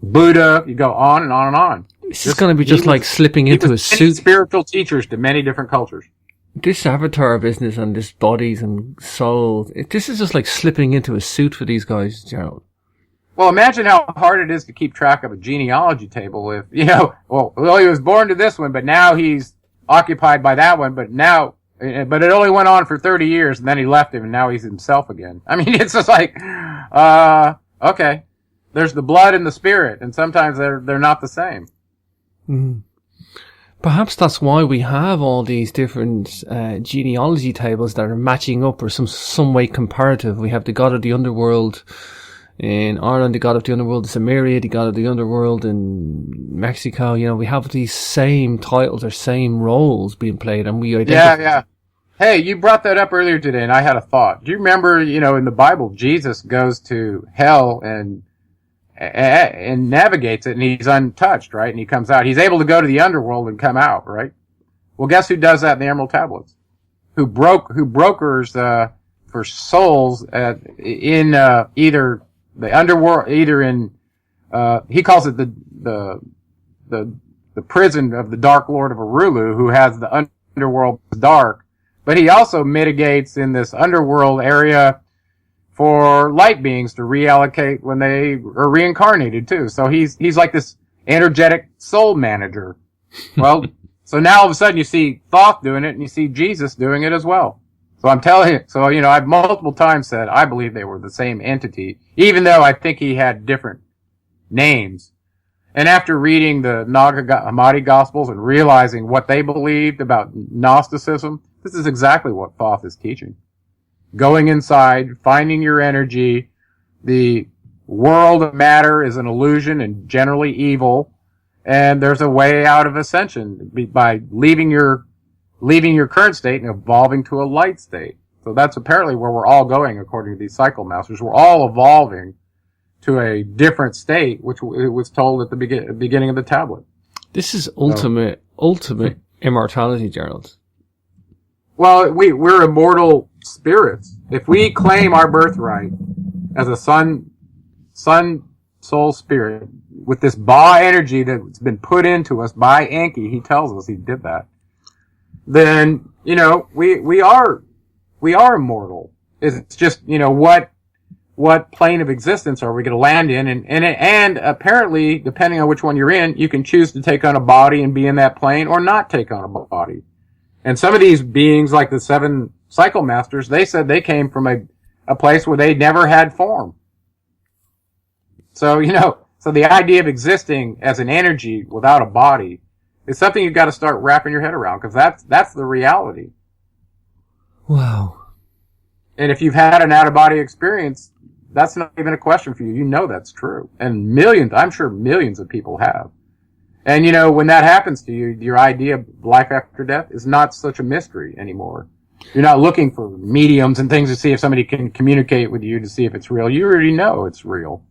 Buddha. You go on and on and on.
This is going to be just like slipping into a suit.
Spiritual teachers to many different cultures.
This avatar business and this bodies and souls, this is just like slipping into a suit for these guys, Gerald.
Well, imagine how hard it is to keep track of a genealogy table if, he was born to this one, but now he's occupied by that one, but it only went on for 30 years, and then he left him, and now he's himself again. I mean, it's just like, okay. There's the blood and the spirit, and sometimes they're not the same.
Mm. Perhaps that's why we have all these different genealogy tables that are matching up or some way comparative. We have the god of the underworld in Ireland, the god of the underworld in Samaria, the god of the underworld in Mexico. We have these same titles or same roles being played, and we identify.
Yeah. Hey, you brought that up earlier today, and I had a thought. Do you remember, in the Bible, Jesus goes to hell and navigates it, and he's untouched, right? And he comes out. He's able to go to the underworld and come out, right? Well, guess who does that in the Emerald Tablets? Who brokers for souls in either the underworld, either in he calls it the prison of the Dark Lord of Arulu, who has the underworld dark, but he also mitigates in this underworld area for light beings to reallocate when they are reincarnated too. So he's like this energetic soul manager. Well, so now all of a sudden you see Thoth doing it and you see Jesus doing it as well. So I'm telling you, I've multiple times said I believe they were the same entity, even though I think he had different names. And after reading the Nag Hammadi Gospels and realizing what they believed about Gnosticism, this is exactly what Thoth is teaching. Going inside, finding your energy. The world of matter is an illusion and generally evil. And there's a way out of ascension by leaving your current state and evolving to a light state. So that's apparently where we're all going according to these cycle masters. We're all evolving to a different state, which it was told at the beginning of the tablet.
This is ultimate immortality, Gerald.
Well, we're immortal spirits. If we claim our birthright as a sun soul spirit with this Ba energy that's been put into us by Enki, he tells us he did that, then, we are immortal. It's just, what plane of existence are we going to land in? And apparently, depending on which one you're in, you can choose to take on a body and be in that plane or not take on a body. And some of these beings, like the 7 cycle masters, they said they came from a place where they never had form. So, so the idea of existing as an energy without a body is something you've got to start wrapping your head around, because that's the reality.
Wow. And
if you've had an out-of-body experience, that's not even a question for you. You know that's true. And I'm sure millions of people have. And, when that happens to you, your idea of life after death is not such a mystery anymore. You're not looking for mediums and things to see if somebody can communicate with you to see if it's real. You already know it's real.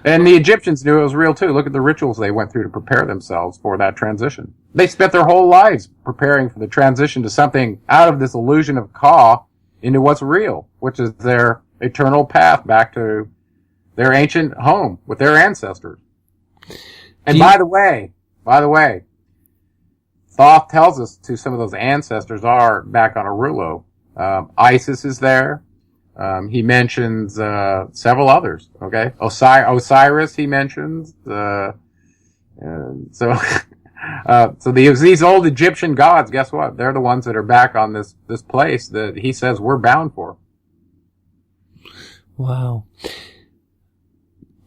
And the Egyptians knew it was real too. Look at the rituals they went through to prepare themselves for that transition. They spent their whole lives preparing for the transition to something out of this illusion of Ka into what's real, which is their eternal path back to their ancient home with their ancestors. And by the way, Thoth tells us to some of those ancestors are back on Arulu. Isis is there. He mentions several others. Okay, Osiris he mentions. So these old Egyptian gods, guess what? They're the ones that are back on this place that he says we're bound for.
Wow.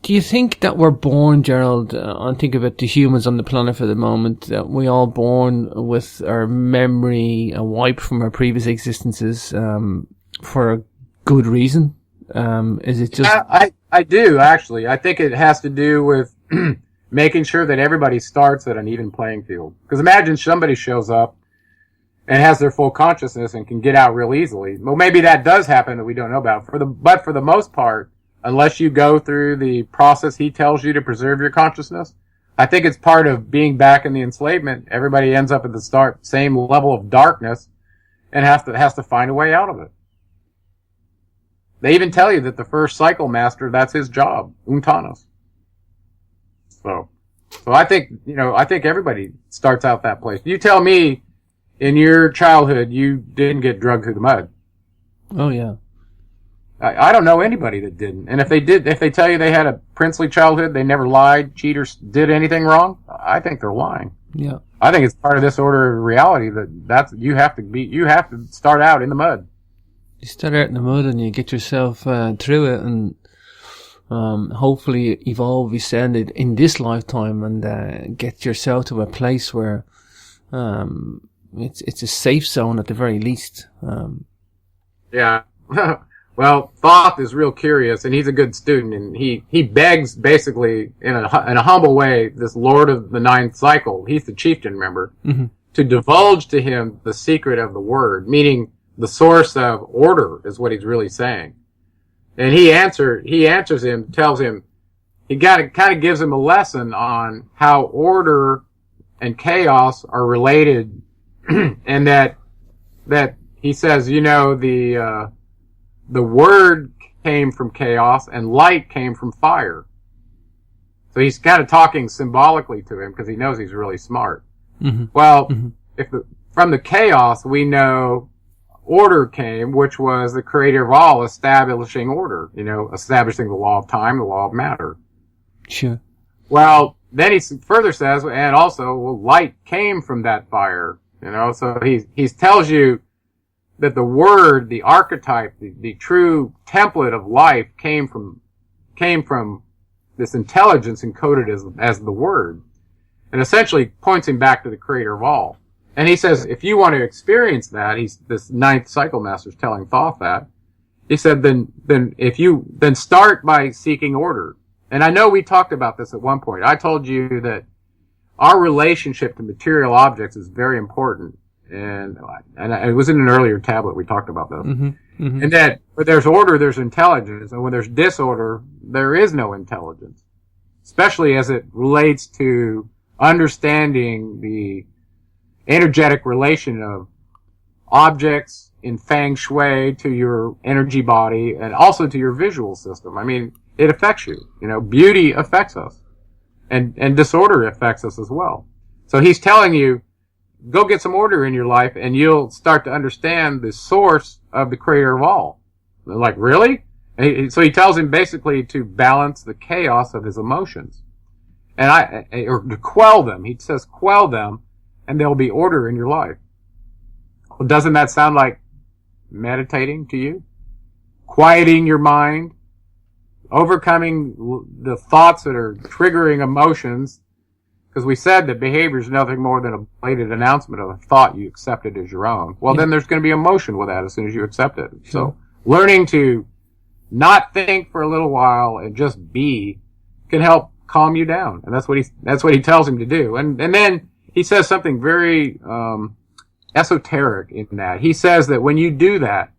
Do you think that we're born, Gerald, I think about the humans on the planet for the moment, that we all born with our memory wiped from our previous existences for a good reason? Is it just...
I do, actually. I think it has to do with making sure that everybody starts at an even playing field. Because imagine somebody shows up and has their full consciousness and can get out real easily. Well, maybe that does happen that we don't know about. But for the most part, unless you go through the process he tells you to preserve your consciousness, I think it's part of being back in the enslavement. Everybody ends up at the same level of darkness and has to find a way out of it. They even tell you that the first cycle master, that's his job, Untanos. So I think, I think everybody starts out that place. You tell me in your childhood you didn't get drugged through the mud.
Oh, yeah.
I don't know anybody that didn't. And if they tell you they had a princely childhood, they never lied, cheaters did anything wrong, I think they're lying.
Yeah.
I think it's part of this order of reality that's you have to start out in the mud.
You start out in the mud and you get yourself through it, and hopefully evolve, ascend it in this lifetime, and get yourself to a place where it's a safe zone at the very least.
Yeah. Well, Thoth is real curious, and he's a good student, and he begs, basically, in a humble way, this Lord of the Ninth Cycle, he's the chieftain, remember, to divulge to him the secret of the word, meaning the source of order is what he's really saying. And he answers him, tells him, he kind of gives him a lesson on how order and chaos are related, and that he says, the word came from chaos and light came from fire. So he's kind of talking symbolically to him because he knows he's really smart. Well, from the chaos we know order came, which was the creator of all establishing order, establishing the law of time, the law of matter.
Sure.
Well, then he further says, and also, light came from that fire, so he tells you that the word, the archetype, the true template of life came from this intelligence encoded as the word, and essentially points him back to the creator of all. And he says, if you want to experience that, this ninth cycle master's telling Thoth that, he said, then start by seeking order. And I know we talked about this at one point. I told you that our relationship to material objects is very important. And it was in an earlier tablet we talked about this. And that where there's order, there's intelligence. And when there's disorder, there is no intelligence. Especially as it relates to understanding the energetic relation of objects in feng shui to your energy body and also to your visual system. I mean, it affects you. Beauty affects us. And disorder affects us as well. So he's telling you, go get some order in your life and you'll start to understand the source of the creator of all. They're like, really? So he tells him basically to balance the chaos of his emotions. Or to quell them. He says quell them and there'll be order in your life. Well, doesn't that sound like meditating to you? Quieting your mind, overcoming the thoughts that are triggering emotions, because we said that behavior is nothing more than a belated announcement of a thought you accepted as your own. Well, then there's going to be emotion with that as soon as you accept it. So learning to not think for a little while and just be can help calm you down. And that's what he tells him to do. And then he says something very esoteric in that. He says that when you do that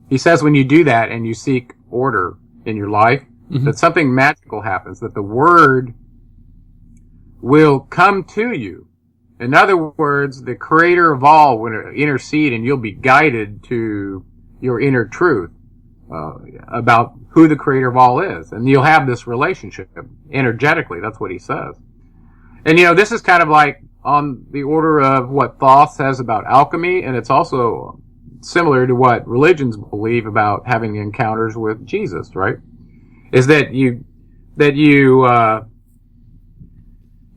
and you seek order in your life, that something magical happens, that the word will come to you. In other words, the creator of all will intercede and you'll be guided to your inner truth about who the creator of all is. And you'll have this relationship energetically. That's what he says. And this is kind of like on the order of what Thoth says about alchemy, and it's also similar to what religions believe about having encounters with Jesus, right? Is that you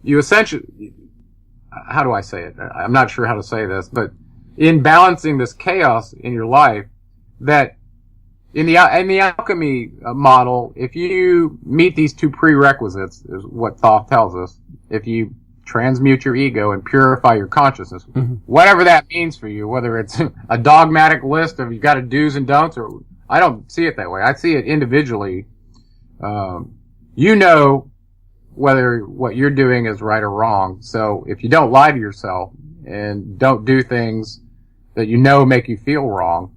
essentially, how do I say it? I'm not sure how to say this, but in balancing this chaos in your life, that in the alchemy model, if you meet these two prerequisites, is what Thoth tells us, if you transmute your ego and purify your consciousness, whatever that means for you, whether it's a dogmatic list of you got to do's and don'ts, or I don't see it that way. I see it individually. Whether what you're doing is right or wrong. So if you don't lie to yourself and don't do things that make you feel wrong,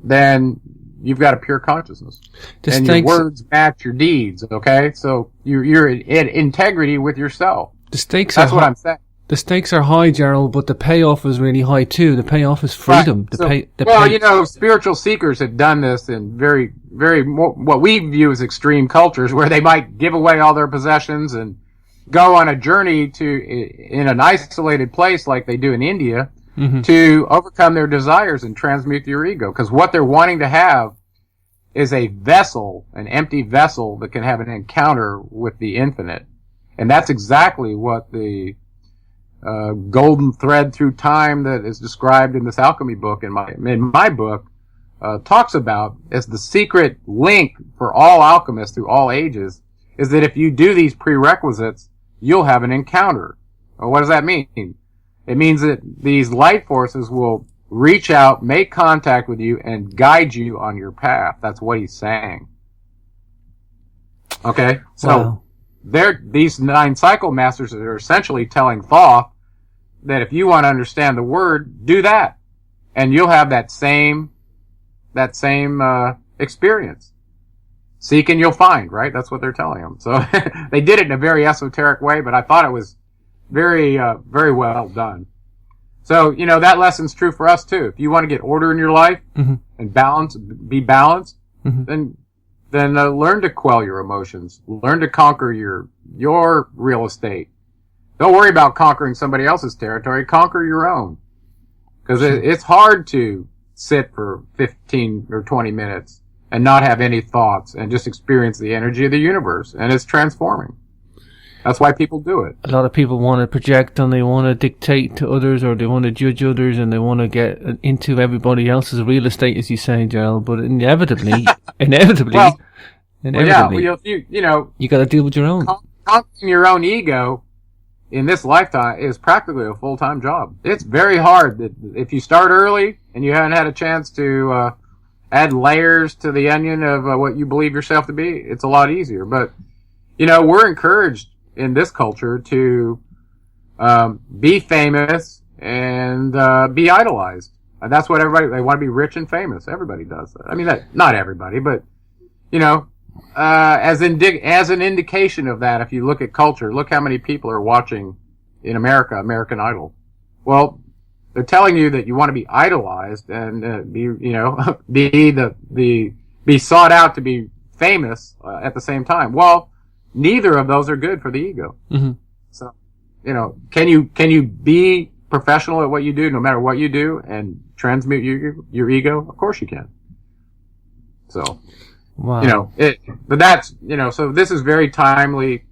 then you've got a pure consciousness. And your words match your deeds, okay? So you're in integrity with yourself. That's what I'm saying.
The stakes are high, Gerald, but the payoff is really high too. The payoff is freedom.
Right. Spiritual seekers have done this in very, very what we view as extreme cultures, where they might give away all their possessions and go on a journey in an isolated place like they do in India to overcome their desires and transmute their ego. Because what they're wanting to have is a vessel, an empty vessel that can have an encounter with the infinite. And that's exactly what the golden thread through time that is described in this alchemy book, in my book, talks about as the secret link for all alchemists through all ages, is that if you do these prerequisites, you'll have an encounter. Well, what does that mean? It means that these light forces will reach out, make contact with you, and guide you on your path. That's what he's saying. Okay? So, these 9 cycle masters are essentially telling Thoth that if you want to understand the word, do that. And you'll have that same experience. Seek and you'll find, right? That's what they're telling him. So, they did it in a very esoteric way, but I thought it was very, very well done. So, that lesson's true for us too. If you want to get order in your life and be balanced, then learn to quell your emotions. Learn to conquer your real estate. Don't worry about conquering somebody else's territory. Conquer your own. Because it's hard to sit for 15 or 20 minutes and not have any thoughts and just experience the energy of the universe. And it's transforming. That's why people do it.
A lot of people want to project and they want to dictate to others, or they want to judge others, and they want to get into everybody else's real estate, as you say, Gerald. But inevitably, you got to deal with your own.
Conquering your own ego in this lifetime is practically a full-time job. It's very hard. If you start early and you haven't had a chance to add layers to the onion of what you believe yourself to be, it's a lot easier. But we're encouraged in this culture to be famous and be idolized. And that's what they want to be rich and famous. Everybody does that. I mean, not everybody, but as an indication of that, if you look at culture, look how many people are watching in America American Idol. Well, they're telling you that you want to be idolized and be sought out to be famous at the same time. Well, neither of those are good for the ego. So, can you be professional at what you do, no matter what you do, and transmute your ego? Of course you can. So,
wow.
But that's, so this is very timely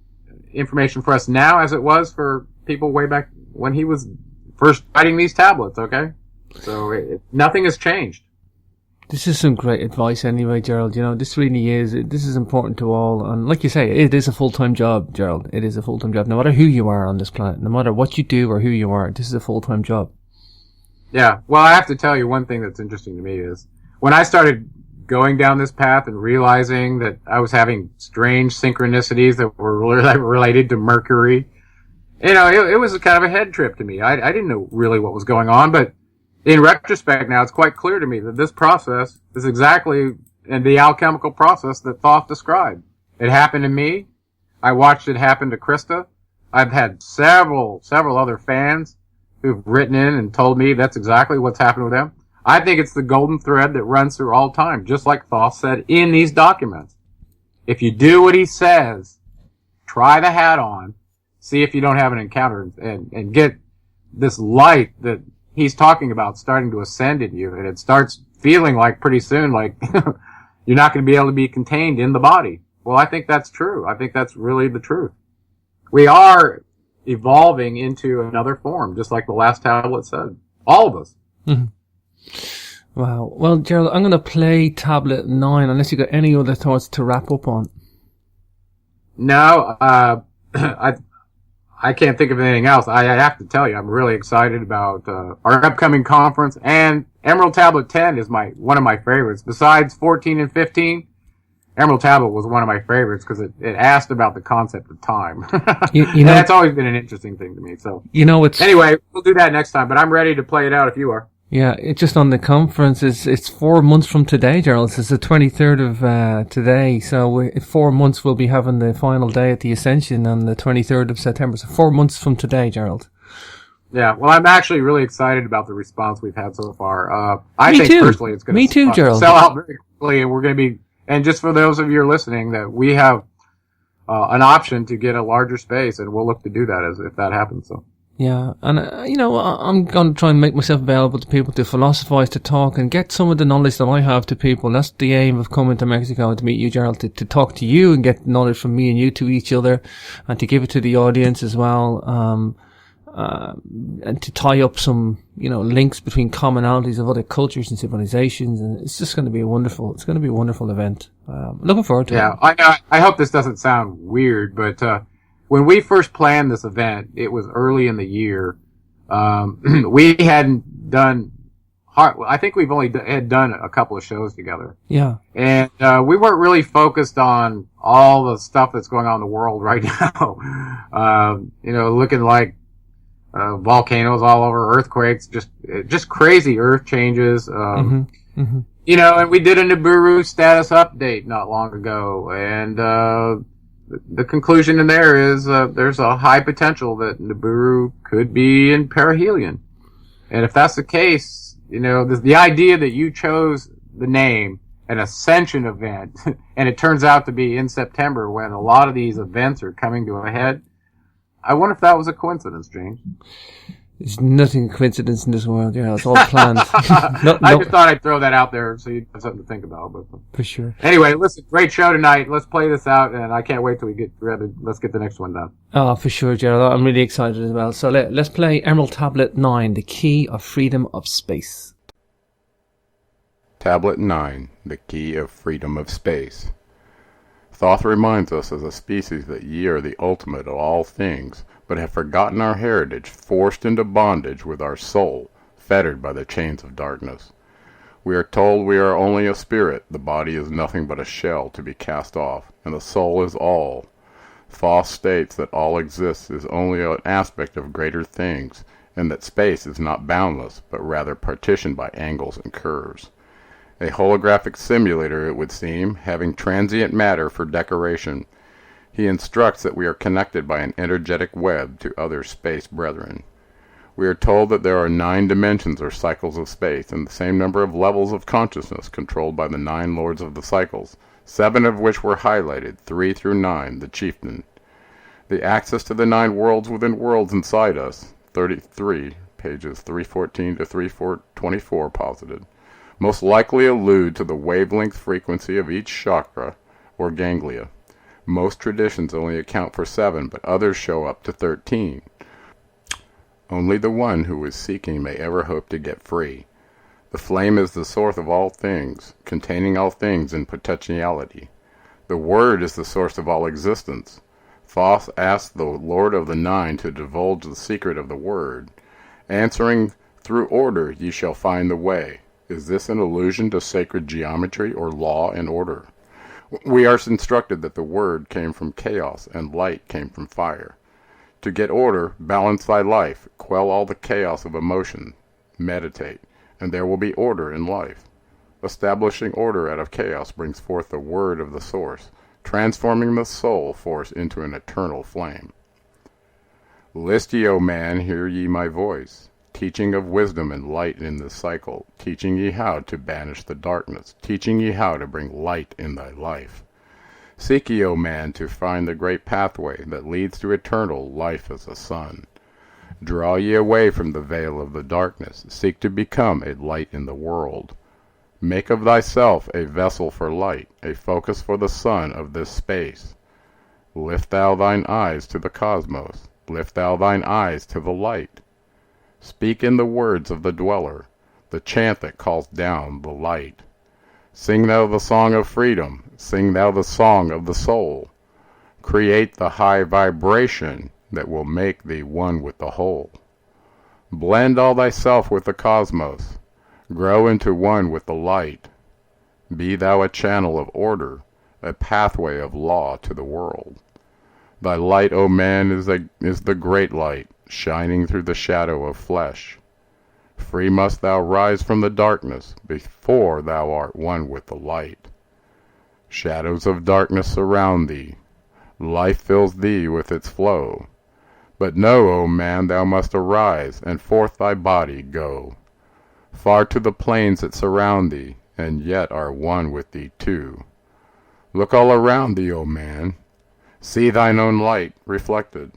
information for us now, as it was for people way back when he was first writing these tablets. Okay, so nothing has changed.
This is some great advice anyway, Gerald. This really is. This is important to all. And like you say, it is a full-time job, Gerald. It is a full-time job. No matter who you are on this planet, no matter what you do or who you are, this is a full-time job. Yeah.
Well, I have to tell you one thing that's interesting to me is when I started going down this path and realizing that I was having strange synchronicities that were related to Mercury, it was kind of a head trip to me. I didn't know really what was going on, but in retrospect now, it's quite clear to me that this process is exactly the alchemical process that Thoth described. It happened to me. I watched it happen to Krista. I've had several other fans who've written in and told me that's exactly what's happened with them. I think it's the golden thread that runs through all time, just like Thoth said in these documents. If you do what he says, try the hat on, see if you don't have an encounter, and get this light that he's talking about starting to ascend in you, and it starts feeling like pretty soon like you're not going to be able to be contained in the body. Well, I think that's true. I think that's really the truth. We are evolving into another form, just like the last tablet said. All of us.
Wow. Well, Gerald, I'm going to play tablet 9, unless you got any other thoughts to wrap up on.
No, I can't think of anything else. I have to tell you, I'm really excited about our upcoming conference, and Emerald Tablet 10 is one of my favorites. Besides 14 and 15, Emerald Tablet was one of my favorites because it asked about the concept of time. And that's always been an interesting thing to me. So anyway, we'll do that next time. But I'm ready to play it out if you are.
Yeah, it's just on the conference. It's 4 months from today, Gerald. It's the 23rd of today. So in 4 months we'll be having the final day at the Ascension on the 23rd of September. So 4 months from today, Gerald.
Yeah, well, I'm actually really excited about the response we've had so far. I think personally it's going to sell out very quickly, and we're going to be. And just for those of you who are listening, that we have an option to get a larger space, and we'll look to do that if that happens. So.
Yeah, and I'm going to try and make myself available to people to philosophize, to talk, and get some of the knowledge that I have to people. That's the aim of coming to Mexico, to meet you, Gerald, to talk to you and get knowledge from me and you to each other, and to give it to the audience as well, and to tie up some, links between commonalities of other cultures and civilizations. And it's just going to be a wonderful event. Looking forward to it.
Yeah, I hope this doesn't sound weird, but when we first planned this event, it was early in the year. We hadn't done I think we've only had done a couple of shows together.
Yeah.
And we weren't really focused on all the stuff that's going on in the world right now. Looking like volcanoes all over, earthquakes, just crazy earth changes. And we did a Nibiru status update not long ago, and the conclusion in there is there's a high potential that Nibiru could be in perihelion. And if that's the case, the idea that you chose the name an ascension event, and it turns out to be in September when a lot of these events are coming to a head, I wonder if that was a coincidence, James.
There's nothing coincidence in this world, it's all planned.
I just thought I'd throw that out there so you have something to think about. But
for sure.
Anyway, listen, great show tonight. Let's play this out, and I can't wait till let's get the next one done.
Oh, for sure, Gerald. I'm really excited as well. So let's play Emerald Tablet 9, The Key of Freedom of Space.
Tablet 9, The Key of Freedom of Space. Thoth reminds us as a species that ye are the ultimate of all things, but have forgotten our heritage, forced into bondage with our soul, fettered by the chains of darkness. We are told we are only a spirit, the body is nothing but a shell to be cast off, and the soul is all. Thoth states that all exists is only an aspect of greater things, and that space is not boundless, but rather partitioned by angles and curves. A holographic simulator, it would seem, having transient matter for decoration. He instructs that we are connected by an energetic web to other space brethren. We are told that there are 9 dimensions or cycles of space, and the same number of levels of consciousness controlled by the 9 lords of the cycles, 7 of which were highlighted, 3 through 9, the chieftain. The access to the 9 worlds within worlds inside us, 33, pages 314 to 324 posited, most likely allude to the wavelength frequency of each chakra or ganglia. Most traditions only account for 7, but others show up to 13. Only the one who is seeking may ever hope to get free. The flame is the source of all things, containing all things in potentiality. The Word is the source of all existence. Thoth asked the Lord of the 9 to divulge the secret of the Word, answering, "Through order ye shall find the way." Is this an allusion to sacred geometry or law and order? We are instructed that the Word came from chaos and light came from fire. To get order, balance thy life, quell all the chaos of emotion, meditate, and there will be order in life. Establishing order out of chaos brings forth the word of the source, transforming the soul force into an eternal flame. List ye, O man, hear ye my voice, teaching of wisdom and light in this cycle, teaching ye how to banish the darkness, teaching ye how to bring light in thy life. Seek ye, O man, to find the great pathway that leads to eternal life as a sun. Draw ye away from the veil of the darkness, seek to become a light in the world. Make of thyself a vessel for light, a focus for the sun of this space. Lift thou thine eyes to the cosmos, lift thou thine eyes to the light. Speak in the words of the dweller, the chant that calls down the light. Sing thou the song of freedom, sing thou the song of the soul. Create the high vibration that will make thee one with the whole. Blend all thyself with the cosmos, grow into one with the light. Be thou a channel of order, a pathway of law to the world. Thy light, O man, is the great light, shining through the shadow of flesh. Free must thou rise from the darkness before thou art one with the light. Shadows of darkness surround thee. Life fills thee with its flow. But know, O man, thou must arise, and forth thy body go. Far to the plains that surround thee, and yet are one with thee too. Look all around thee, O man. See thine own light reflected.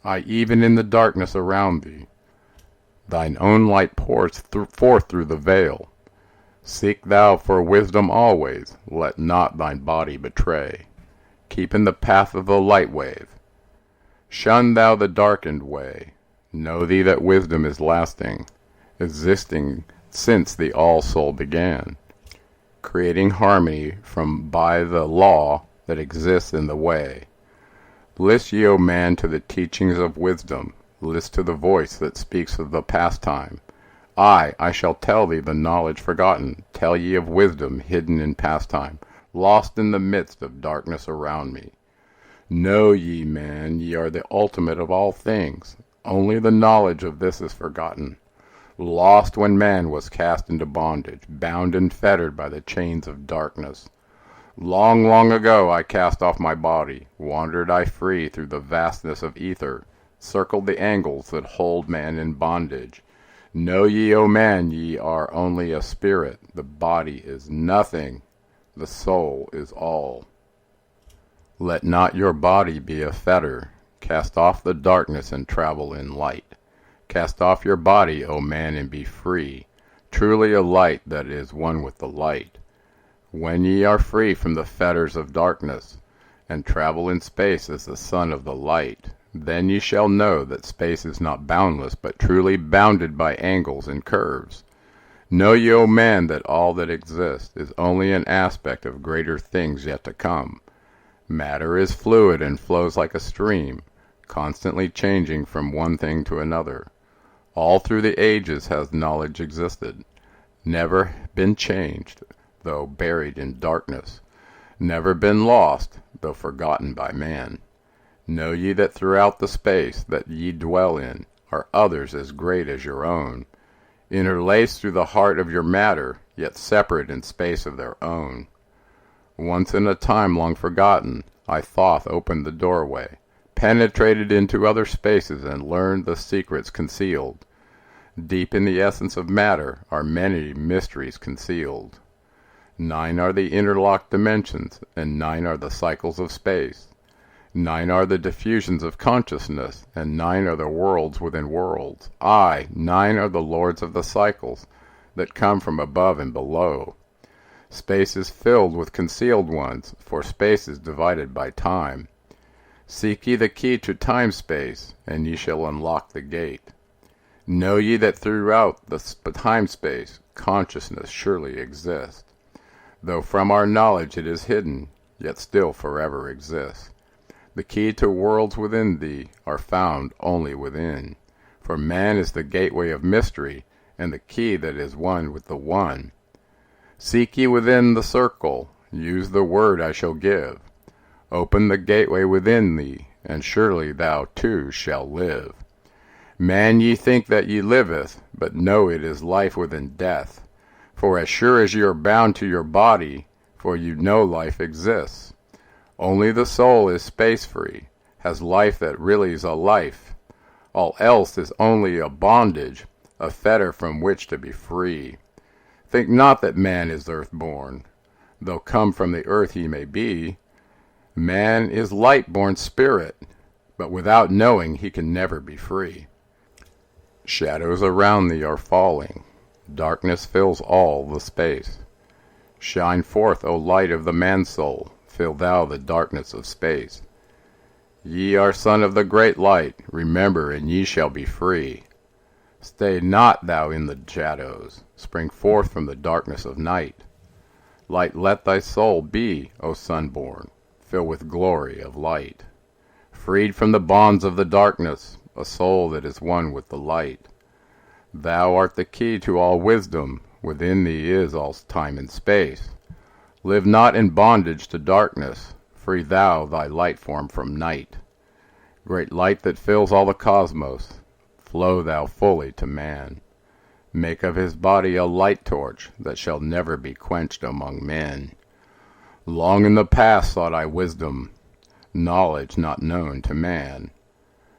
Aye, even in the darkness around thee, thine own light pours forth through the veil. Seek thou for wisdom always, let not thine body betray. Keep in the path of the light wave. Shun thou the darkened way. Know thee that wisdom is lasting, existing since the all-soul began, creating harmony from by the law that exists in the way. List ye, O man, to the teachings of wisdom. List to the voice that speaks of the pastime. I shall tell thee the knowledge forgotten. Tell ye of wisdom hidden in pastime, lost in the midst of darkness around me. Know ye, man, ye are the ultimate of all things. Only the knowledge of this is forgotten. Lost when man was cast into bondage, bound and fettered by the chains of darkness. Long, long ago I cast off my body, wandered I free through the vastness of ether, circled the angles that hold man in bondage. Know ye, O man, ye are only a spirit. The body is nothing. The soul is all. Let not your body be a fetter. Cast off the darkness and travel in light. Cast off your body, O man, and be free, truly a light that is one with the light. When ye are free from the fetters of darkness, and travel in space as the son of the light, then ye shall know that space is not boundless, but truly bounded by angles and curves. Know ye, O man, that all that exists is only an aspect of greater things yet to come. Matter is fluid and flows like a stream, constantly changing from one thing to another. All through the ages has knowledge existed, never been changed, though buried in darkness, never been lost, though forgotten by man. Know ye that throughout the space that ye dwell in are others as great as your own, interlaced through the heart of your matter, yet separate in space of their own. Once in a time long forgotten, I Thoth opened the doorway, penetrated into other spaces, and learned the secrets concealed. Deep in the essence of matter are many mysteries concealed. 9 are the interlocked dimensions, and 9 are the cycles of space. 9 are the diffusions of consciousness, and 9 are the worlds within worlds. 9 are the lords of the cycles that come from above and below. Space is filled with concealed ones, for space is divided by time. Seek ye the key to time-space, and ye shall unlock the gate. Know ye that throughout the time-space consciousness surely exists. Though from our knowledge it is hidden, yet still forever exists. The key to worlds within thee are found only within. For man is the gateway of mystery, and the key that is one with the One. Seek ye within the circle, use the word I shall give. Open the gateway within thee, and surely thou too shalt live. Man, ye think that ye liveth, but know it is life within death. For as sure as ye are bound to your body, for you know life exists. Only the soul is space-free, has life that really is a life. All else is only a bondage, a fetter from which to be free. Think not that man is earth-born, though come from the earth he may be. Man is light-born spirit, but without knowing he can never be free. Shadows around thee are falling, darkness fills all the space. Shine forth, O light of the man-soul, fill thou the darkness of space. Ye are son of the great light, remember, and ye shall be free. Stay not thou in the shadows, spring forth from the darkness of night. Light let thy soul be, O sunborn, fill with glory of light. Freed from the bonds of the darkness, a soul that is one with the light. Thou art the key to all wisdom, within thee is all time and space. Live not in bondage to darkness, free thou thy light form from night. Great light that fills all the cosmos, flow thou fully to man. Make of his body a light torch that shall never be quenched among men. Long in the past sought I wisdom, knowledge not known to man.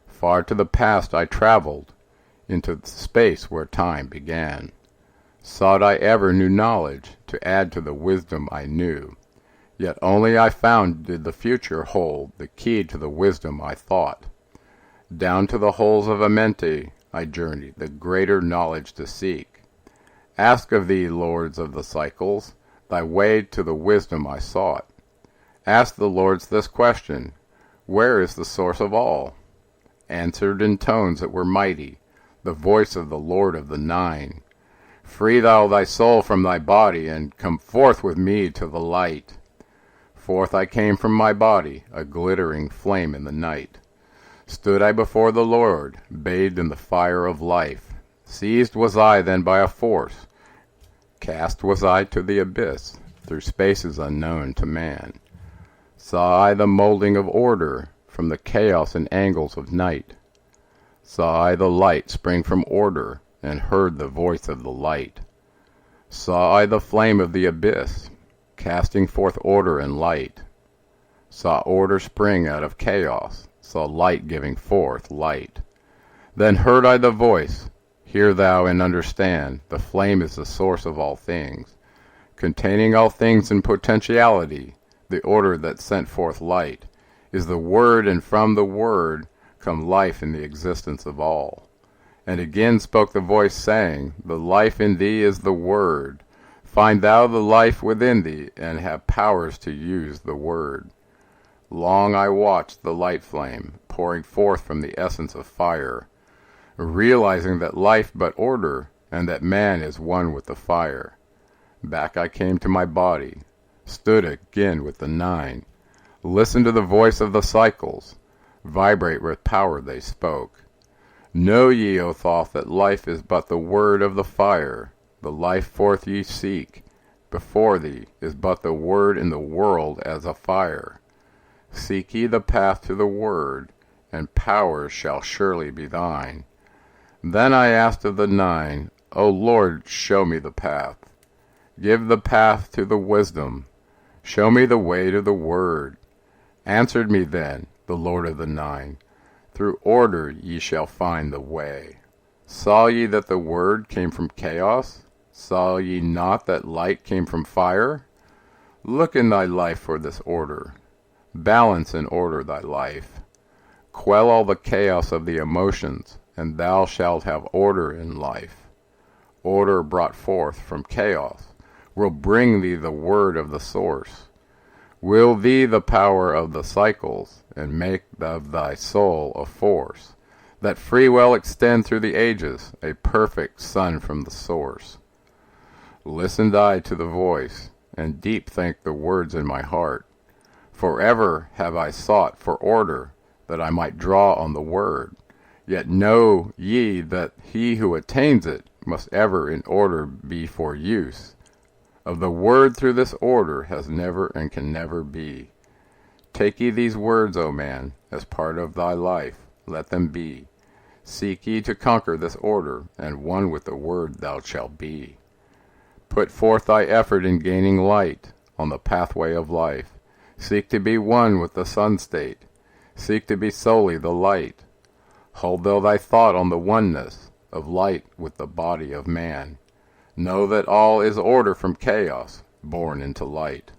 Far to the past I traveled, into space where time began. Sought I ever new knowledge, to add to the wisdom I knew. Yet only I found did the future hold the key to the wisdom I thought. Down to the holes of Amenti I journeyed, the greater knowledge to seek. Ask of thee, lords of the cycles, thy way to the wisdom I sought. Ask the lords this question, where is the source of all? Answered in tones that were mighty, the voice of the Lord of the Nine. Free thou thy soul from thy body, and come forth with me to the light. Forth I came from my body, a glittering flame in the night. Stood I before the Lord, bathed in the fire of life. Seized was I then by a force. Cast was I to the abyss, through spaces unknown to man. Saw I the molding of order from the chaos and angles of night. Saw I the light spring from order, and heard the voice of the light. Saw I the flame of the abyss, casting forth order and light. Saw order spring out of chaos, saw light giving forth light. Then heard I the voice, hear thou and understand, the flame is the source of all things, containing all things in potentiality. The order that sent forth light is the Word, and from the Word come life in the existence of all. And again spoke the voice, saying, the life in thee is the Word. Find thou the life within thee, and have powers to use the Word. Long I watched the light flame, pouring forth from the essence of fire, realizing that life but order, and that man is one with the fire. Back I came to my body, stood again with the Nine, listened to the voice of the cycles, vibrate with power they spoke. Know ye, O Thoth, that life is but the word of the fire, the life forth ye seek. Before thee is but the word in the world as a fire. Seek ye the path to the word, and powers shall surely be thine. Then I asked of the Nine, O Lord, show me the path. Give the path to the wisdom. Show me the way to the word. Answered me then the Lord of the Nine, through order ye shall find the way. Saw ye that the word came from chaos? Saw ye not that light came from fire? Look in thy life for this order. Balance and order thy life. Quell all the chaos of the emotions, and thou shalt have order in life. Order brought forth from chaos will bring thee the word of the source, will thee the power of the cycles, and make of thy soul a force, that free will extend through the ages, a perfect sun from the source. Listened I to the voice, and deep think the words in my heart. Forever have I sought for order, that I might draw on the word. Yet know ye that he who attains it must ever in order be for use. Of the word through this order has never and can never be. Take ye these words, O man, as part of thy life, let them be. Seek ye to conquer this order, and one with the word thou shalt be. Put forth thy effort in gaining light on the pathway of life. Seek to be one with the sun state. Seek to be solely the light. Hold thou thy thought on the oneness of light with the body of man. Know that all is order from chaos, born into light.